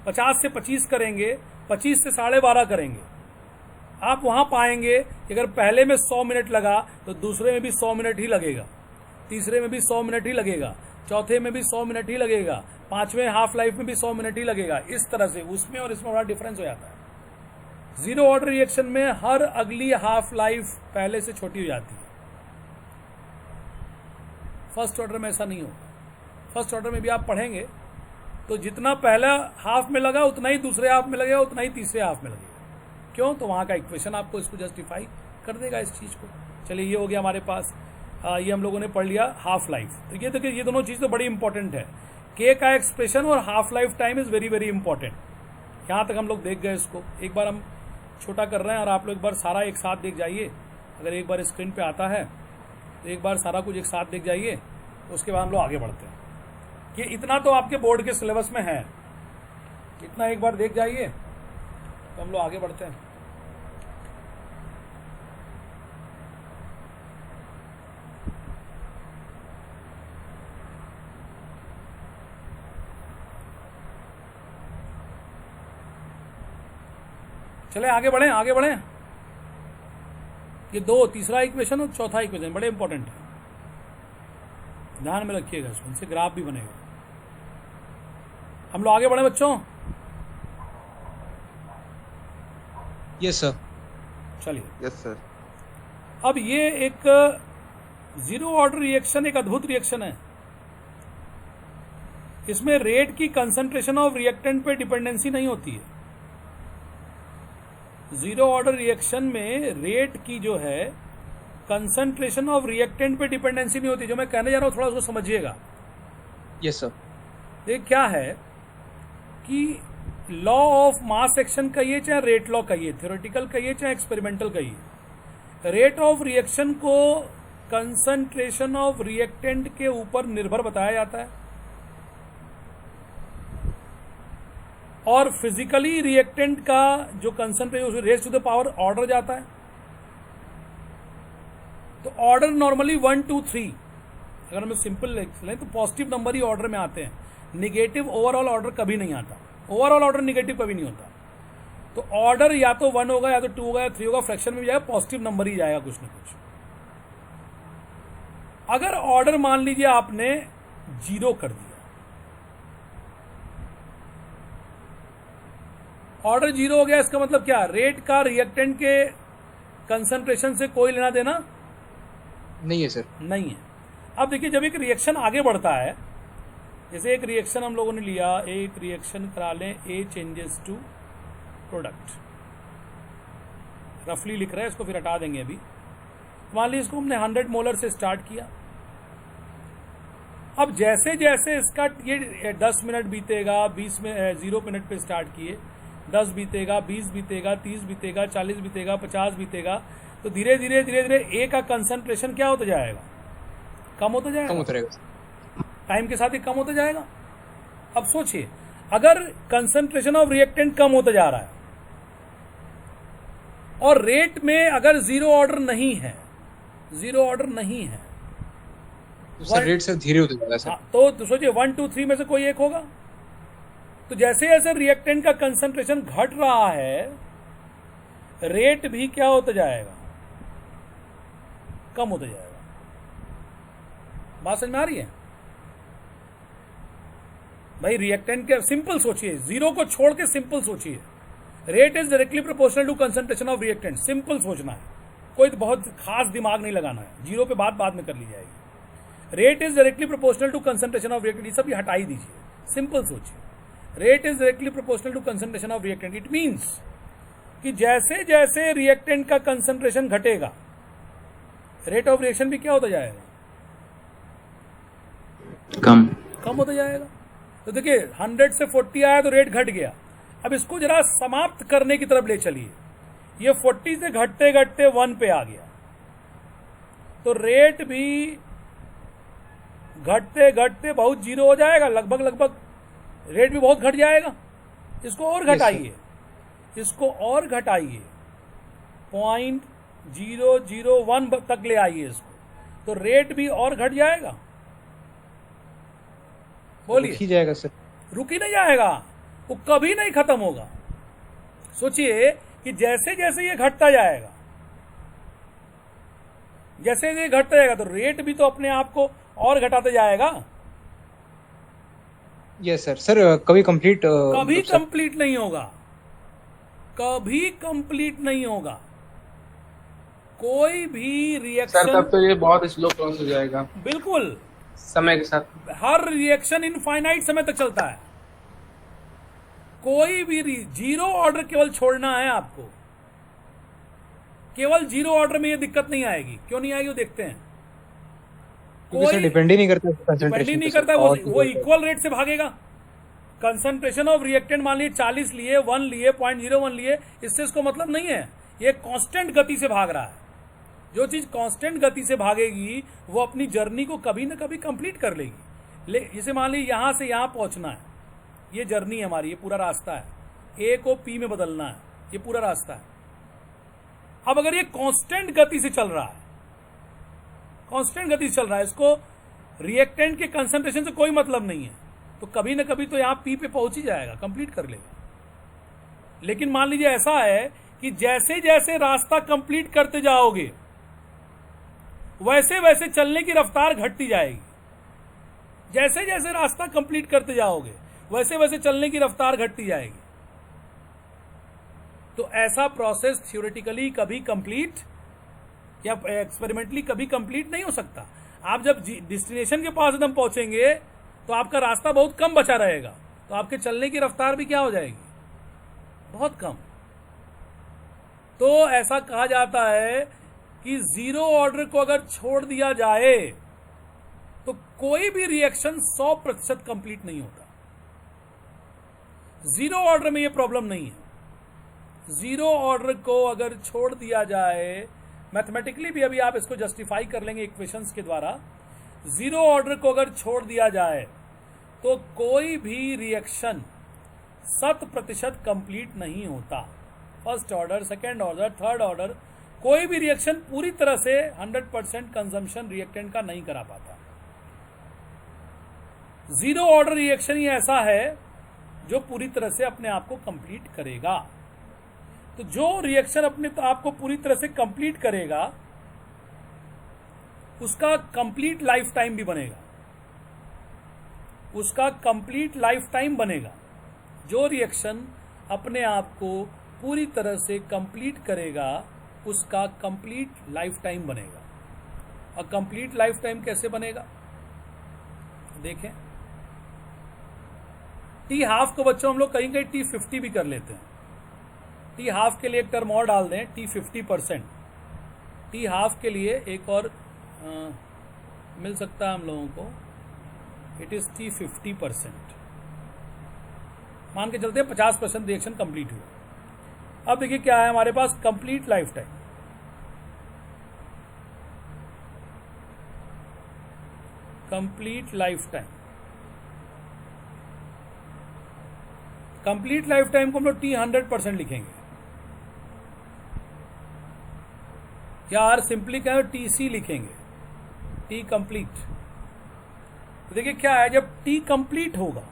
50 से 25 करेंगे, 25 से 12:30 करेंगे, आप वहां पाएंगे कि अगर पहले में 100 मिनट लगा तो दूसरे में भी 100 मिनट ही लगेगा, तीसरे में भी 100 मिनट ही लगेगा, चौथे में भी 100 मिनट ही लगेगा, पांचवें हाफ लाइफ में भी 100 मिनट ही लगेगा। इस तरह से उसमें और इसमें बड़ा डिफरेंस हो जाता है। जीरो ऑर्डर रिएक्शन में हर अगली हाफ लाइफ पहले से छोटी हो जाती है, फर्स्ट ऑर्डर में ऐसा नहीं होगा। फर्स्ट ऑर्डर में भी आप पढ़ेंगे तो जितना पहला हाफ में लगा उतना ही दूसरे हाफ में लगेगा, उतना ही तीसरे हाफ में लगेगा। क्यों? तो वहाँ का इक्वेशन आपको इसको जस्टिफाई कर देगा इस चीज़ को। चलिए ये हो गया हमारे पास। ये हम लोगों ने पढ़ लिया हाफ लाइफ। तो ये देखिए ये दोनों चीज़ तो बड़ी इंपॉर्टेंट है। के का एक्सप्रेशन और half life time is very very important. यहाँ तक हम लोग देख गए इसको। एक बार हम छोटा कर रहे हैं और आप लोग एक बार सारा एक साथ देख जाइए। अगर एक बार स्क्रीन पे आता है तो एक बार सारा कुछ एक साथ देख जाइए, तो उसके बाद हम लोग आगे बढ़ते हैं। कि इतना तो आपके बोर्ड के सिलेबस में है, इतना एक बार देख जाइए तो हम लोग आगे बढ़ते हैं। चले आगे बढ़ें, आगे बढ़ें। ये दो, तीसरा इक्वेशन और चौथा इक्वेशन बड़े इंपॉर्टेंट है, ध्यान में रखिएगा इसको, इनसे ग्राफ भी बनेगा। हम लोग आगे बढ़े बच्चों। Yes sir. चलिए यस सर। अब ये एक जीरो ऑर्डर रिएक्शन एक अद्भुत रिएक्शन है। इसमें रेट की कंसंट्रेशन ऑफ रिएक्टेंट पे डिपेंडेंसी नहीं होती है। जीरो ऑर्डर रिएक्शन में रेट की जो है कंसंट्रेशन ऑफ रिएक्टेंट पे डिपेंडेंसी नहीं होती। जो मैं कहने जा रहा हूं थोड़ा उसको समझिएगा। Yes sir. ये क्या है कि लॉ ऑफ मास एक्शन कहिए चाहे रेट लॉ कहिए, थ्योरेटिकल कहिए चाहे एक्सपेरिमेंटल कहिए, रेट ऑफ रिएक्शन को कंसंट्रेशन ऑफ रिएक्टेंट के ऊपर निर्भर बताया जाता है और फिजिकली रिएक्टेंट का जो concentration raise to the power order जाता है। तो ऑर्डर नॉर्मली 1 2 3 अगर हम सिंपल लें तो पॉजिटिव नंबर ही ऑर्डर में आते हैं। निगेटिव ओवरऑल ऑर्डर कभी नहीं आता। ओवरऑल ऑर्डर निगेटिव कभी नहीं होता। तो ऑर्डर या तो 1 होगा या तो 2 होगा या 3 होगा, फ्रैक्शन में भी जाएगा, पॉजिटिव नंबर ही जाएगा कुछ ना कुछ। अगर ऑर्डर मान लीजिए आपने 0 कर दिया, ऑर्डर 0 हो गया, इसका मतलब क्या? रेट का रिएक्टेंट के कंसंट्रेशन से कोई लेना देना नहीं है सर। नहीं है। अब देखिए जब एक रिएक्शन आगे बढ़ता है, जैसे एक रिएक्शन हम लोगों ने लिया, एक रिएक्शन करा लें ए चेंजेस टू प्रोडक्ट, रफली लिख रहे हैं इसको, फिर हटा देंगे अभी। मान लीजिए इसको हमने 100 मोलर से स्टार्ट किया। अब जैसे जैसे इसका ये 10 मिनट बीतेगा, 0 मिनट पे स्टार्ट किए, 10 बीतेगा, 20 बीतेगा, 30 बीतेगा, 40 बीतेगा, 50 बीतेगा, तो धीरे धीरे धीरे धीरे ए का कंसंट्रेशन क्या होता जाएगा? कम होता जाएगा। कम होता रहेगा। टाइम के साथ ही कम होता जाएगा। अब सोचिए अगर कंसंट्रेशन ऑफ रिएक्टेंट कम होता जा रहा है और रेट में अगर जीरो ऑर्डर नहीं है, जीरो ऑर्डर नहीं है तो सर रेट से धीरे होता जाएगा सर। तो सोचिए 1 2 3 में से कोई एक होगा। तो जैसे जैसे रिएक्टेंट का कंसंट्रेशन घट रहा है, रेट भी क्या होता जाएगा? कम होता जाएगा। बात समझ में आ रही है भाई? रिएक्टेंट के सिंपल सोचिए, जीरो को छोड़ के सिंपल सोचिए। Rate is directly proportional to concentration of reactant. Simple सोचना है, कोई तो बहुत खास दिमाग नहीं लगाना है। जीरो पे बात बाद में कर ली जाएगी। Rate is directly proportional to concentration of reactant, ये सब हटा ही दीजिए। सिंपल सोचिए, rate is directly proportional to concentration of reactant. It means कि जैसे जैसे रिएक्टेंट का कंसंट्रेशन घटेगा, रेट ऑफ रिएक्शन भी क्या होता जाएगा? कम होता जाएगा। तो देखिए 100 से 40 आया तो रेट घट गया। अब इसको जरा समाप्त करने की तरफ ले चलिए। ये 40 से घटते घटते 1 पे आ गया, तो रेट भी घटते घटते बहुत जीरो हो जाएगा, लगभग रेट भी बहुत घट जाएगा। इसको और घटाइए, इसको और घटाइए, 0.001 तक ले आइए इसको, तो रेट भी और घट जाएगा। बोलिए। रुक ही जाएगा सर। रुक ही नहीं जाएगा, वो कभी नहीं खत्म होगा। सोचिए कि जैसे जैसे ये घटता जाएगा, जैसे ये घटता जाएगा तो रेट भी तो अपने आप को और घटाते जाएगा। Yes sir. सर कभी कंप्लीट कभी कंप्लीट नहीं होगा, कभी कंप्लीट नहीं होगा कोई भी रिएक्शन। सर तब तो ये बहुत स्लो प्रोसेस हो जाएगा। बिल्कुल, समय के साथ हर रिएक्शन इनफाइनाइट समय तक चलता है। कोई भी जीरो ऑर्डर केवल छोड़ना है आपको, केवल जीरो ऑर्डर में ये दिक्कत नहीं आएगी। क्यों नहीं आएगी वो देखते हैं। कोई डिपेंड ही नहीं करता डिपेंड कंसंट्रेशन नहीं करता, वो इक्वल रेट से भागेगा। कंसंट्रेशन ऑफ रिएक्टेंट मान लीजिए 40 लिए, 1 लिए, 0.01 लिए, इससे इसको मतलब नहीं है। ये कांस्टेंट गति से भाग रहा है। जो चीज कांस्टेंट गति से भागेगी वो अपनी जर्नी को कभी ना कभी कंप्लीट कर लेगी। जैसे मान लीजिए यहां से यहां पहुंचना है, ये जर्नी है हमारी, ये पूरा रास्ता है। ए को पी में बदलना है, ये पूरा रास्ता है। अब अगर ये कांस्टेंट गति से चल रहा है, कांस्टेंट गति से चल रहा है, इसको रिएक्टेंट के कंसंट्रेशन से कोई मतलब नहीं है, तो कभी ना कभी तो यहां पी पे पहुंच ही जाएगा, कंप्लीट कर लेगा। लेकिन मान लीजिए ऐसा है कि जैसे जैसे रास्ता कंप्लीट करते जाओगे वैसे वैसे चलने की रफ्तार घटती जाएगी। जैसे जैसे रास्ता कंप्लीट करते जाओगे वैसे वैसे चलने की रफ्तार घटती जाएगी। तो ऐसा प्रोसेस थ्योरेटिकली कभी कंप्लीट या एक्सपेरिमेंटली कभी कंप्लीट नहीं हो सकता। आप जब डेस्टिनेशन के पास एकदम पहुंचेंगे तो आपका रास्ता बहुत कम बचा रहेगा, तो आपके चलने की रफ्तार भी क्या हो जाएगी, बहुत कम। तो ऐसा कहा जाता है कि जीरो ऑर्डर को अगर छोड़ दिया जाए तो कोई भी रिएक्शन 100% कंप्लीट नहीं होता। जीरो ऑर्डर में ये प्रॉब्लम नहीं है। जीरो ऑर्डर को अगर छोड़ दिया जाए, मैथमेटिकली भी अभी आप इसको जस्टिफाई कर लेंगे इक्वेशंस के द्वारा। जीरो ऑर्डर को अगर छोड़ दिया जाए तो कोई भी रिएक्शन 100% कंप्लीट नहीं होता। First order, second order, third order, कोई भी रिएक्शन पूरी तरह से 100% कंजम्पशन रिएक्टेंट का नहीं करा पाता। जीरो ऑर्डर रिएक्शन ही ऐसा है जो पूरी तरह से अपने आप को कंप्लीट करेगा। तो जो रिएक्शन अपने आप को पूरी तरह से कंप्लीट करेगा उसका कंप्लीट लाइफ टाइम भी बनेगा, उसका कंप्लीट लाइफ टाइम बनेगा। जो रिएक्शन अपने आप को पूरी तरह से कंप्लीट करेगा उसका कंप्लीट लाइफ टाइम बनेगा। और कंप्लीट लाइफ टाइम कैसे बनेगा देखें। टी हाफ को बच्चों हम लोग कहीं कहीं T50 भी कर लेते हैं। टी हाफ के लिए एक टर्म और डाल दें, T50%। टी हाफ के लिए एक और मिल सकता है हम लोगों को, इट इज T50%। मान के चलते हैं 50% रिएक्शन कंप्लीट हुआ। अब देखिए क्या है हमारे पास, complete life time. Complete life time, complete life time को हम लोग T100% लिखेंगे। या और सिंपली क्या है, TC लिखेंगे, T कंप्लीट। तो देखिए क्या है, जब T कंप्लीट होगा,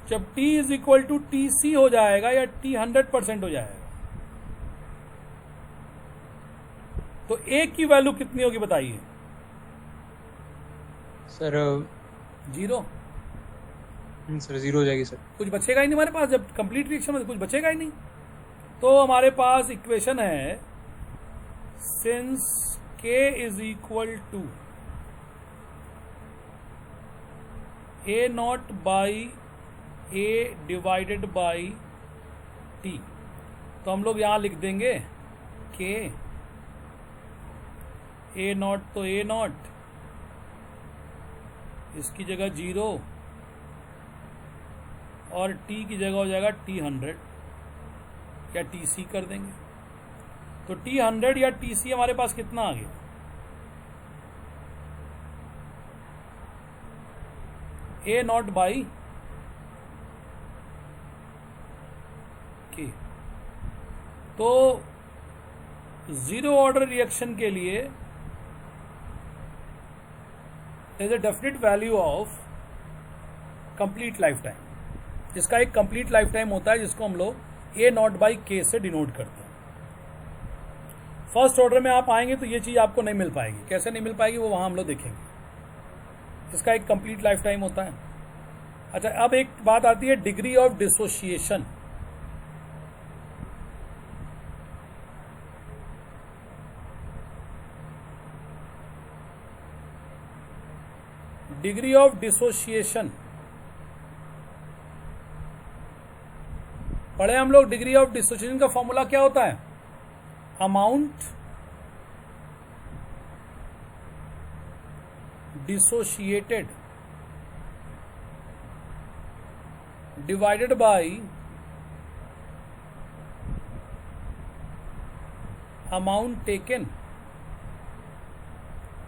जब T is equal to TC हो जाएगा या T100% हो जाएगा, तो A की वैल्यू कितनी होगी बताइए। Sir zero. सर जीरो हो जाएगी सर। कुछ बचेगा ही नहीं हमारे पास, जब कंप्लीट रिएक्शन में कुछ बचेगा ही नहीं। तो हमारे पास इक्वेशन है, since K is equal to A naught by A divided by T, तो हम लोग यहां लिख देंगे K, A नॉट तो A नॉट, इसकी जगह 0 और T की जगह हो जाएगा T100 या TC कर देंगे। तो T100 या TC हमारे पास कितना आ गया, A नॉट बाई K। तो जीरो ऑर्डर रिएक्शन के लिए is a definite value of complete life time, जिसका एक कंप्लीट लाइफ टाइम होता है जिसको हम लोग A नॉट बाई K से डिनोट करते हैं। फर्स्ट ऑर्डर में आप आएंगे तो ये चीज आपको नहीं मिल पाएगी। कैसे नहीं मिल पाएगी वो वहां हम लोग देखेंगे। इसका एक कंप्लीट लाइफ टाइम होता है। अच्छा, अब एक बात आती है degree of dissociation. Degree of dissociation पढ़े हम लोग डिग्री ऑफ डिसोसिएशन का फॉर्मूला क्या होता है? Amount dissociated divided by amount taken.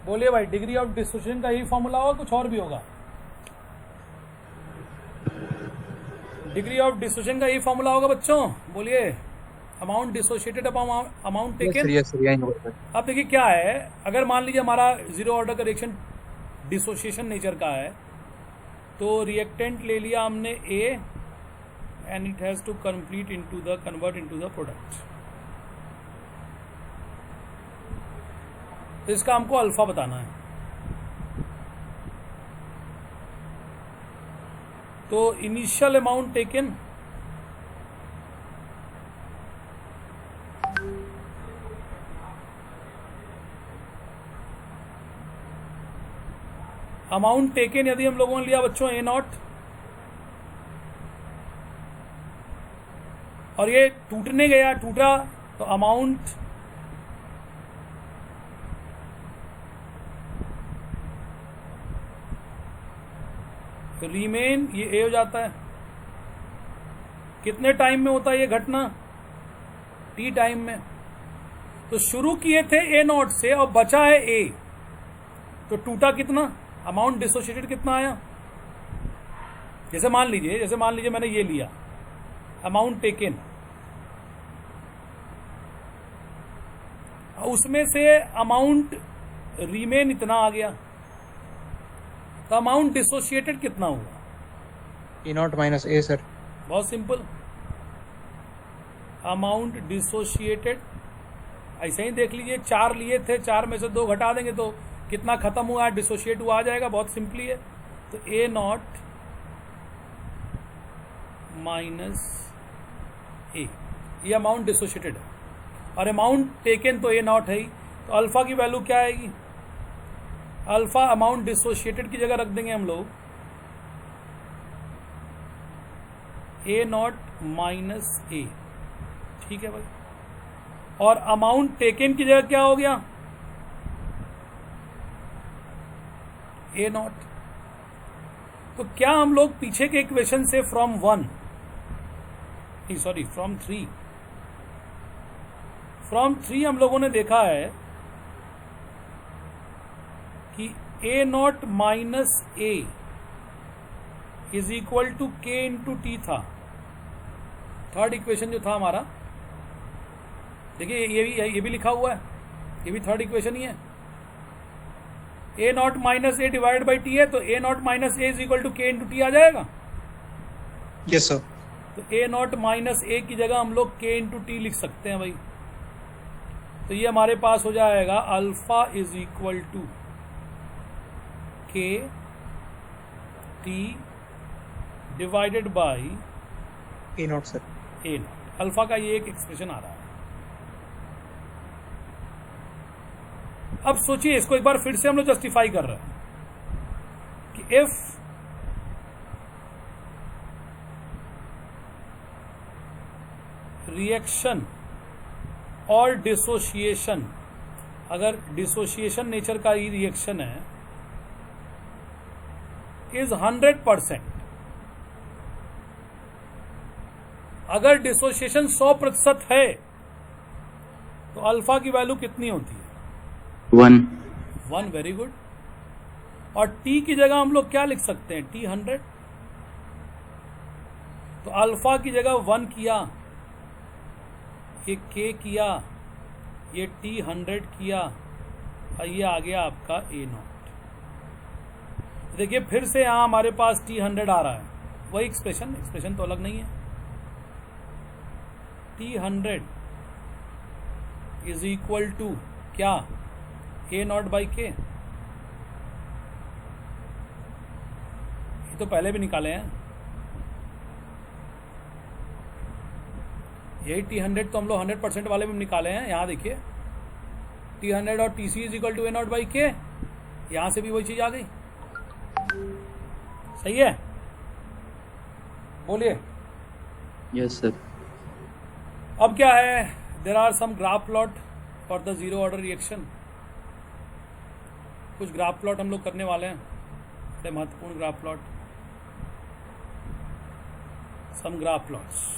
बोलिए भाई, डिग्री ऑफ डिसोसिएशन का यही फॉर्मूला होगा, कुछ और भी होगा? डिग्री ऑफ डिसोसिएशन का यही फॉर्मूला होगा बच्चों, बोलिए। Amount dissociated amount taken. Yes sir, यही होगा सर। अब देखिए क्या है, अगर मान लीजिए हमारा जीरो ऑर्डर का रिएक्शन डिसोसिएशन नेचर का है, तो रिएक्टेंट ले लिया हमने A and it has to complete into the convert into the product. तो इसका हमको अल्फा बताना है। तो initial amount taken amount taken यदि हम लोगों ने लिया बच्चों ए नॉट, और ये टूटने गया, टूटा, तो अमाउंट रीमेन, ये ए हो जाता है। कितने टाइम में होता है ये घटना? टी टाइम में। तो शुरू किए थे ए नॉट से और बचा है ए, तो टूटा कितना? अमाउंट डिसोशिएटेड कितना आया? जैसे मान लीजिए मैंने ये लिया अमाउंट टेकन, उसमें से अमाउंट रीमेन इतना आ गया, तो अमाउंट डिसोशिएटेड कितना हुआ? ए नॉट माइनस ए सर। बहुत सिंपल, अमाउंट डिसोशिएटेड ऐसे ही देख लीजिए, 4 लिए थे, 4 में से 2 घटा देंगे तो कितना खत्म हुआ, डिसोशिएट हुआ आ जाएगा। बहुत सिंपली है। तो ए नॉट माइनस ए, ये अमाउंट डिसोशिएटेड है, और अमाउंट टेकन तो ए नॉट है ही। तो अल्फा की वैल्यू क्या आएगी? अल्फा अमाउंट डिसोशिएटेड की जगह रख देंगे हम लोग ए नॉट माइनस ए, ठीक है भाई। और अमाउंट टेकन की जगह क्या हो गया? ए नॉट। तो क्या हम लोग पीछे के इक्वेशन से फ्रॉम 3 हम लोगों ने देखा है कि A not minus A is equal to k into T था। थर्ड इक्वेशन जो था हमारा, देखिए ये भी लिखा हुआ है, ये भी थर्ड इक्वेशन ही है। A not minus A divide by T है, तो A not minus A is equal to k into T आ जाएगा। Yes sir. तो ए नॉट माइनस ए की जगह हम लोग के इंटू टी लिख सकते हैं भाई। तो ये हमारे पास हो जाएगा अल्फा इज इक्वल टू के T divided by A not sir. A not. Alpha का ये एक एक्सप्रेशन आ रहा है। अब सोचिए, इसको एक बार फिर से हम लोग जस्टिफाई कर रहे हैं कि इफ रिएक्शन और डिसोशिएशन, अगर डिसोशिएशन नेचर का ही रिएक्शन है, इज 100%, अगर डिसोशिएशन 100% है तो अल्फा की वैल्यू कितनी होती है? 1। Very good. और टी की जगह हम लोग क्या लिख सकते हैं? टी 100। तो अल्फा की जगह 1 किया, ये के किया, ये टी 100 किया, और ये आ गया आपका ए नॉट। देखिए फिर से यहां हमारे पास टी 100 आ रहा है, वही एक्सप्रेशन तो अलग नहीं है। टी 100 इज इक्वल टू क्या? ए नॉट बाई के। ये तो पहले भी निकाले हैं, यही टी 100 तो हम लोग 100% वाले में निकाले हैं। यहाँ देखिए टी 100 और t c is equal to A not by k, यहां से भी वही चीज आ गई। सही है, बोलिए। Yes sir. अब क्या है, there are some graph plot for the zero order reaction. कुछ ग्राफ प्लॉट हम लोग करने वाले हैं, बड़े महत्वपूर्ण graph plot, some graph plots.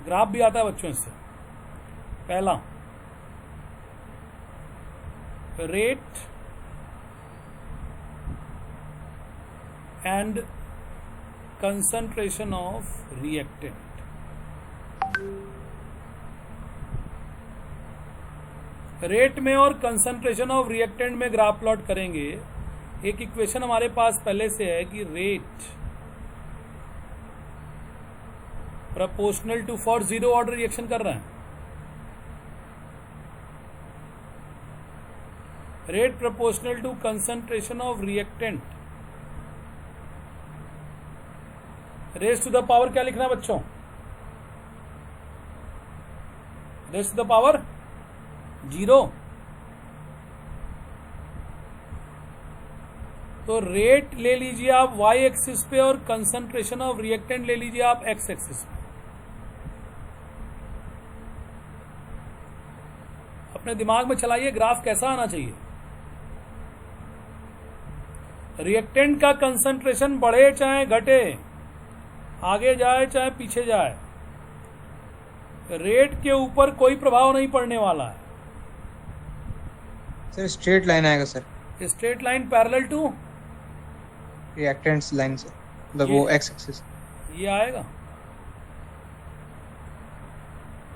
Graph भी आता है बच्चों इससे। पहला, rate and concentration of reactant. Rate में और कंसंट्रेशन ऑफ रिएक्टेंट में ग्राफ प्लॉट करेंगे। एक इक्वेशन हमारे पास पहले से है कि rate proportional to for zero order reaction कर रहे हैं, rate proportional to concentration of reactant. Raise to the power क्या लिखना है बच्चों, रेज टू द पावर 0। तो रेट ले लीजिए आप y एक्सिस पे और कंसंट्रेशन ऑफ रिएक्टेंट ले लीजिए आप x एक्सिस पे। अपने दिमाग में चलाइए ग्राफ कैसा आना चाहिए। रिएक्टेंट का कंसंट्रेशन बढ़े चाहे घटे, आगे जाए चाहे पीछे जाए, रेट के ऊपर कोई प्रभाव नहीं पड़ने वाला है। सर स्ट्रेट लाइन आएगा sir, straight line parallel to reactants line से, मतलब वो एक्स एक्सिस। ये आएगा।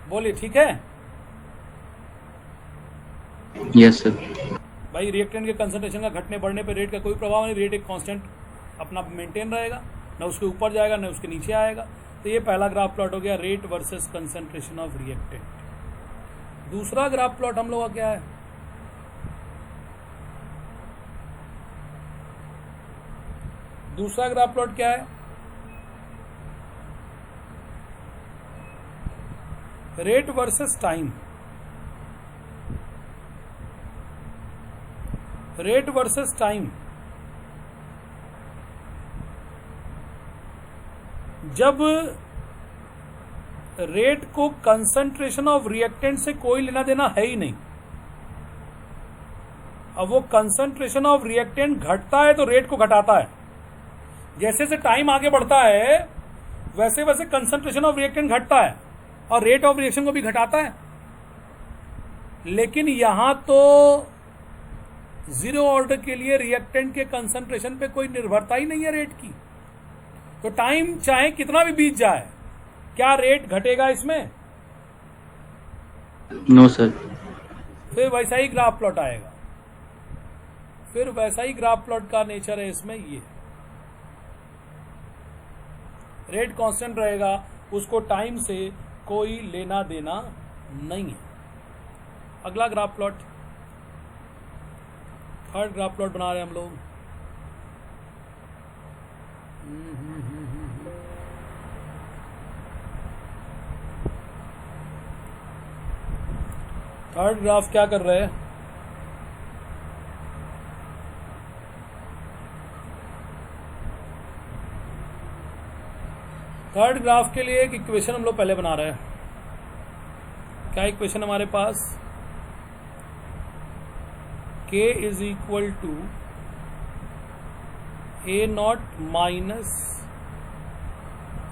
बोलिए ठीक है। Yes, sir. भाई रिएक्टेंट के कंसंट्रेशन का घटने बढ़ने पे रेट का कोई प्रभाव नहीं, रेट एक कांस्टेंट अपना मेंटेन रहेगा, ना उसके ऊपर जाएगा ना उसके नीचे आएगा। तो ये पहला ग्राफ प्लॉट हो गया, rate versus concentration of reactant. दूसरा ग्राफ प्लॉट हम लोग का क्या है, दूसरा ग्राफ प्लॉट क्या है, rate versus time. Rate versus time, जब रेट को कंसंट्रेशन ऑफ रिएक्टेंट से कोई लेना देना है ही नहीं, अब वो कंसंट्रेशन ऑफ रिएक्टेंट घटता है तो रेट को घटाता है। जैसे जैसे टाइम आगे बढ़ता है वैसे वैसे कंसंट्रेशन ऑफ रिएक्टेंट घटता है और रेट ऑफ रिएक्शन को भी घटाता है। लेकिन यहां तो जीरो ऑर्डर के लिए रिएक्टेंट के कंसंट्रेशन पे कोई निर्भरता ही नहीं है रेट की। तो टाइम चाहे कितना भी बीत जाए, क्या रेट घटेगा इसमें? No, sir. फिर वैसा ही ग्राफ प्लॉट आएगा, फिर वैसा ही ग्राफ प्लॉट का नेचर है इसमें। ये रेट कांस्टेंट रहेगा, उसको टाइम से कोई लेना देना नहीं है। अगला graph plot, third graph plot बना रहे हैं हम लोग। थर्ड ग्राफ क्या कर रहे हैं, थर्ड ग्राफ के लिए एक इक्वेशन हम लोग पहले बना रहे हैं। क्या इक्वेशन हमारे पास, k is equal to a not minus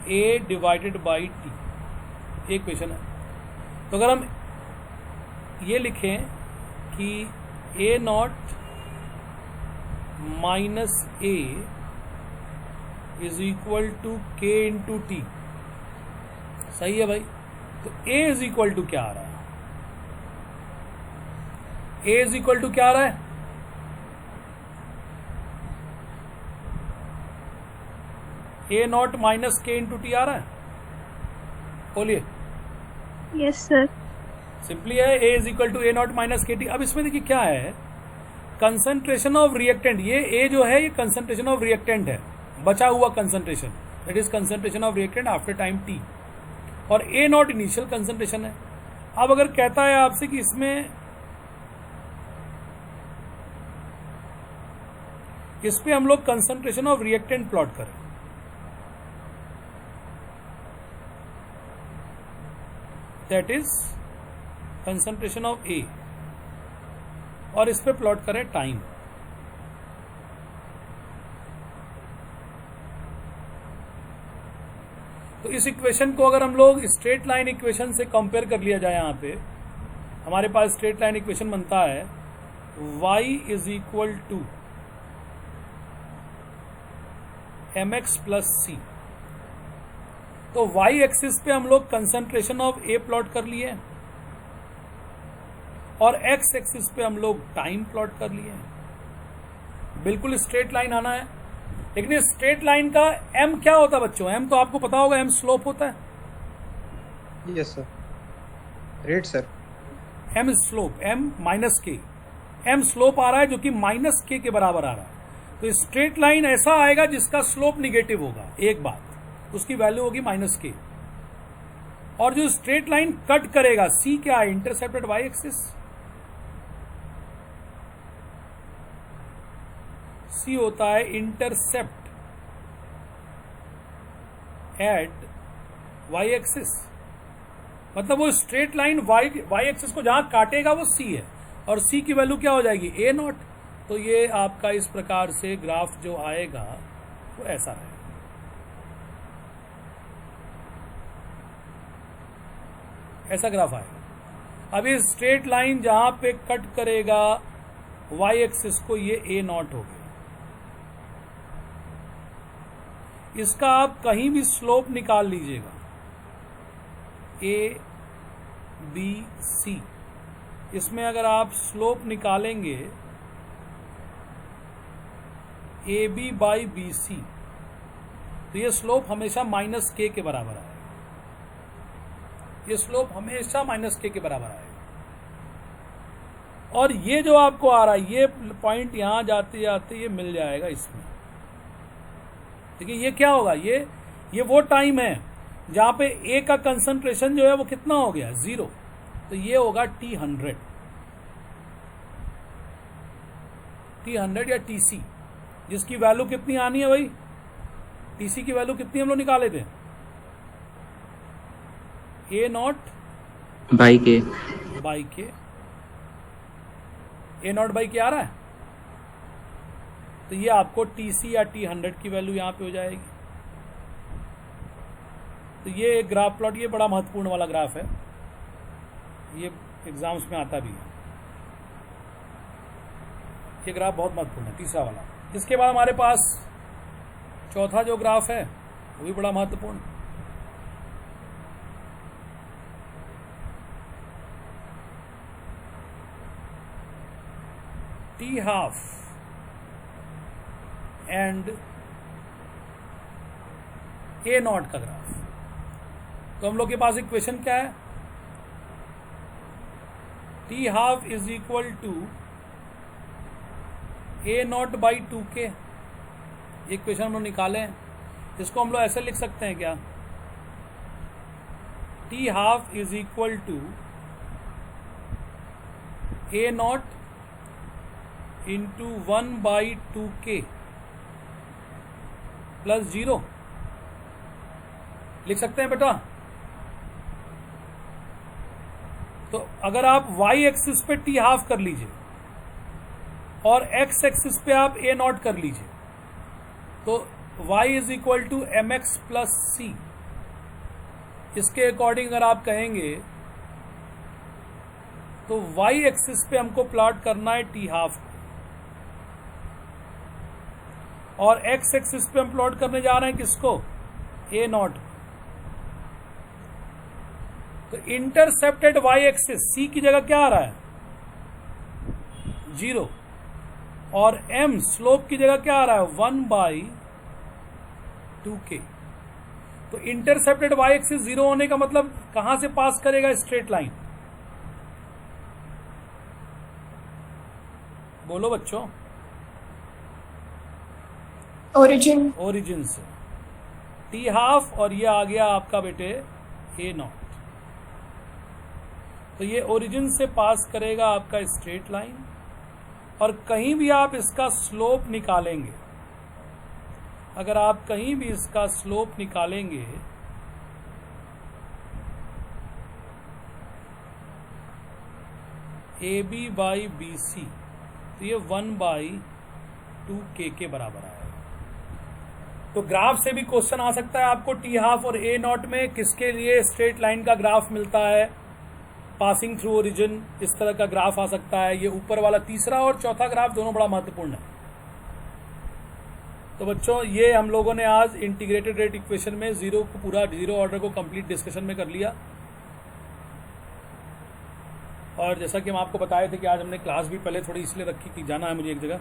a divided by t, एक इक्वेशन है। तो अगर हम ये लिखें कि a not minus a is equal to k into t, सही है भाई। तो a इज इक्वल टू क्या आ रहा है, a इज इक्वल टू क्या आ रहा है, a not minus k into T आ रहा है, बोलिए। Yes sir. सिंपली है a is equal to A not minus k t. अब इसमें देखिए क्या है, कंसंट्रेशन ऑफ रिएक्टेंट, ये a जो है ये कंसंट्रेशन ऑफ रिएक्टेंट है, बचा हुआ concentration, that is concentration of reactant after time t, और a नॉट इनिशियल कंसंट्रेशन है। अब अगर कहता है आपसे कि इसमें इस पे हम लोग कंसंट्रेशन ऑफ रिएक्टेंट प्लॉट करें, दैट इज कंसंट्रेशन ऑफ ए, और इस पे प्लॉट करें टाइम, तो इस इक्वेशन को अगर हम लोग स्ट्रेट लाइन इक्वेशन से कंपेयर कर लिया जाए, यहां पे हमारे पास स्ट्रेट लाइन इक्वेशन बनता है y is equal to mx plus c. तो y एक्सिस पे हम लोग कंसंट्रेशन ऑफ ए प्लॉट कर लिए और x एक्सिस पे हम लोग टाइम प्लॉट कर लिए। बिल्कुल स्ट्रेट लाइन आना है, लेकिन इस स्ट्रेट लाइन का m क्या होता है बच्चों? m तो आपको पता होगा, m स्लोप होता है। Yes sir. Rate sir. m slope, m minus के, m स्लोप आ रहा है जो कि माइनस के बराबर आ रहा है। तो स्ट्रेट लाइन ऐसा आएगा जिसका स्लोप निगेटिव होगा, एक बात, उसकी वैल्यू होगी माइनस के। और जो स्ट्रेट लाइन कट करेगा, c क्या है? Intercepted y axis. c होता है इंटरसेप्ट एट y एक्सिस, मतलब वो स्ट्रेट लाइन y एक्सिस को जहां काटेगा वो c है, और c की वैल्यू क्या हो जाएगी? a naught. तो ये आपका इस प्रकार से ग्राफ जो आएगा वो ऐसा है। ऐसा ग्राफ आएगा। अब ये स्ट्रेट लाइन जहां पे कट करेगा y एक्सिस को, ये a नॉट हो गया। इसका आप कहीं भी स्लोप निकाल लीजिएगा, a b c, इसमें अगर आप स्लोप निकालेंगे A B by B C, तो ये स्लोप हमेशा माइनस के बराबर आएगा। ये स्लोप हमेशा माइनस के बराबर आएगा। और ये जो आपको आ रहा है, ये पॉइंट यहां जाते जाते ये मिल जाएगा इसमें। देखिए ये क्या होगा, ये वो टाइम है जहां पे ए का कंसंट्रेशन जो है वो कितना हो गया? 0। तो ये होगा T100 या TC, जिसकी वैल्यू कितनी आनी है भाई? TC की वैल्यू कितनी हम लोग निकाले थे? A नॉट बाई के। A नॉट बाई के आ रहा है, तो ये आपको TC या T100 की वैल्यू यहां पे हो जाएगी। तो ये ग्राफ प्लॉट, ये बड़ा महत्वपूर्ण वाला ग्राफ है, ये एग्जाम्स में आता भी है। ये ग्राफ बहुत महत्वपूर्ण है, तीसरा वाला। इसके बाद हमारे पास चौथा जो ग्राफ है वो भी बड़ा महत्वपूर्ण। T half and A naught का ग्राफ। तो हम लोग के पास इक्वेशन क्या है? T half is equal to A not by 2k। Equation हम लोग निकाले हैं, इसको हम लोग ऐसे लिख सकते हैं क्या? T half is equal to A naught into 1 by 2k plus 0 लिख सकते हैं बेटा। तो अगर आप y एक्सिस पे टी हाफ कर लीजिए और x एक्सिस पे आप a नॉट कर लीजिए, तो y is equal to m x plus c. इसके अकॉर्डिंग अगर आप कहेंगे तो y एक्सिस पे हमको प्लॉट करना है टी हाफ, और x एक्सिस पे हम प्लॉट करने जा रहे हैं किसको? a naught. तो इंटरसेप्टेड y एक्सिस c की जगह क्या आ रहा है? 0, और m स्लोप की जगह क्या आ रहा है? 1 बाई 2k। तो इंटरसेप्टेड y एक्सिस 0 होने का मतलब कहां से पास करेगा स्ट्रेट लाइन? बोलो बच्चों। ओरिजिन से टी हाफ, और ये आ गया आपका बेटे ए नॉट। तो ये ओरिजिन से पास करेगा आपका स्ट्रेट लाइन, और कहीं भी आप इसका स्लोप निकालेंगे, अगर आप कहीं भी इसका स्लोप निकालेंगे A B by B C, तो ये 1/2k के बराबर आएगा। तो ग्राफ से भी क्वेश्चन आ सकता है आपको टी हाफ और ए नॉट में किसके लिए स्ट्रेट लाइन का ग्राफ मिलता है, पासिंग थ्रू ओरिजिन, इस तरह का ग्राफ आ सकता है। ये ऊपर वाला तीसरा और चौथा ग्राफ दोनों बड़ा महत्वपूर्ण है। तो बच्चों ये हम लोगों ने आज इंटीग्रेटेड रेट इक्वेशन में जीरो ऑर्डर को कंप्लीट डिस्कशन में कर लिया। और जैसा कि हम आपको बताए थे कि आज हमने क्लास भी पहले थोड़ी इसलिए रखी कि जाना है मुझे एक जगह,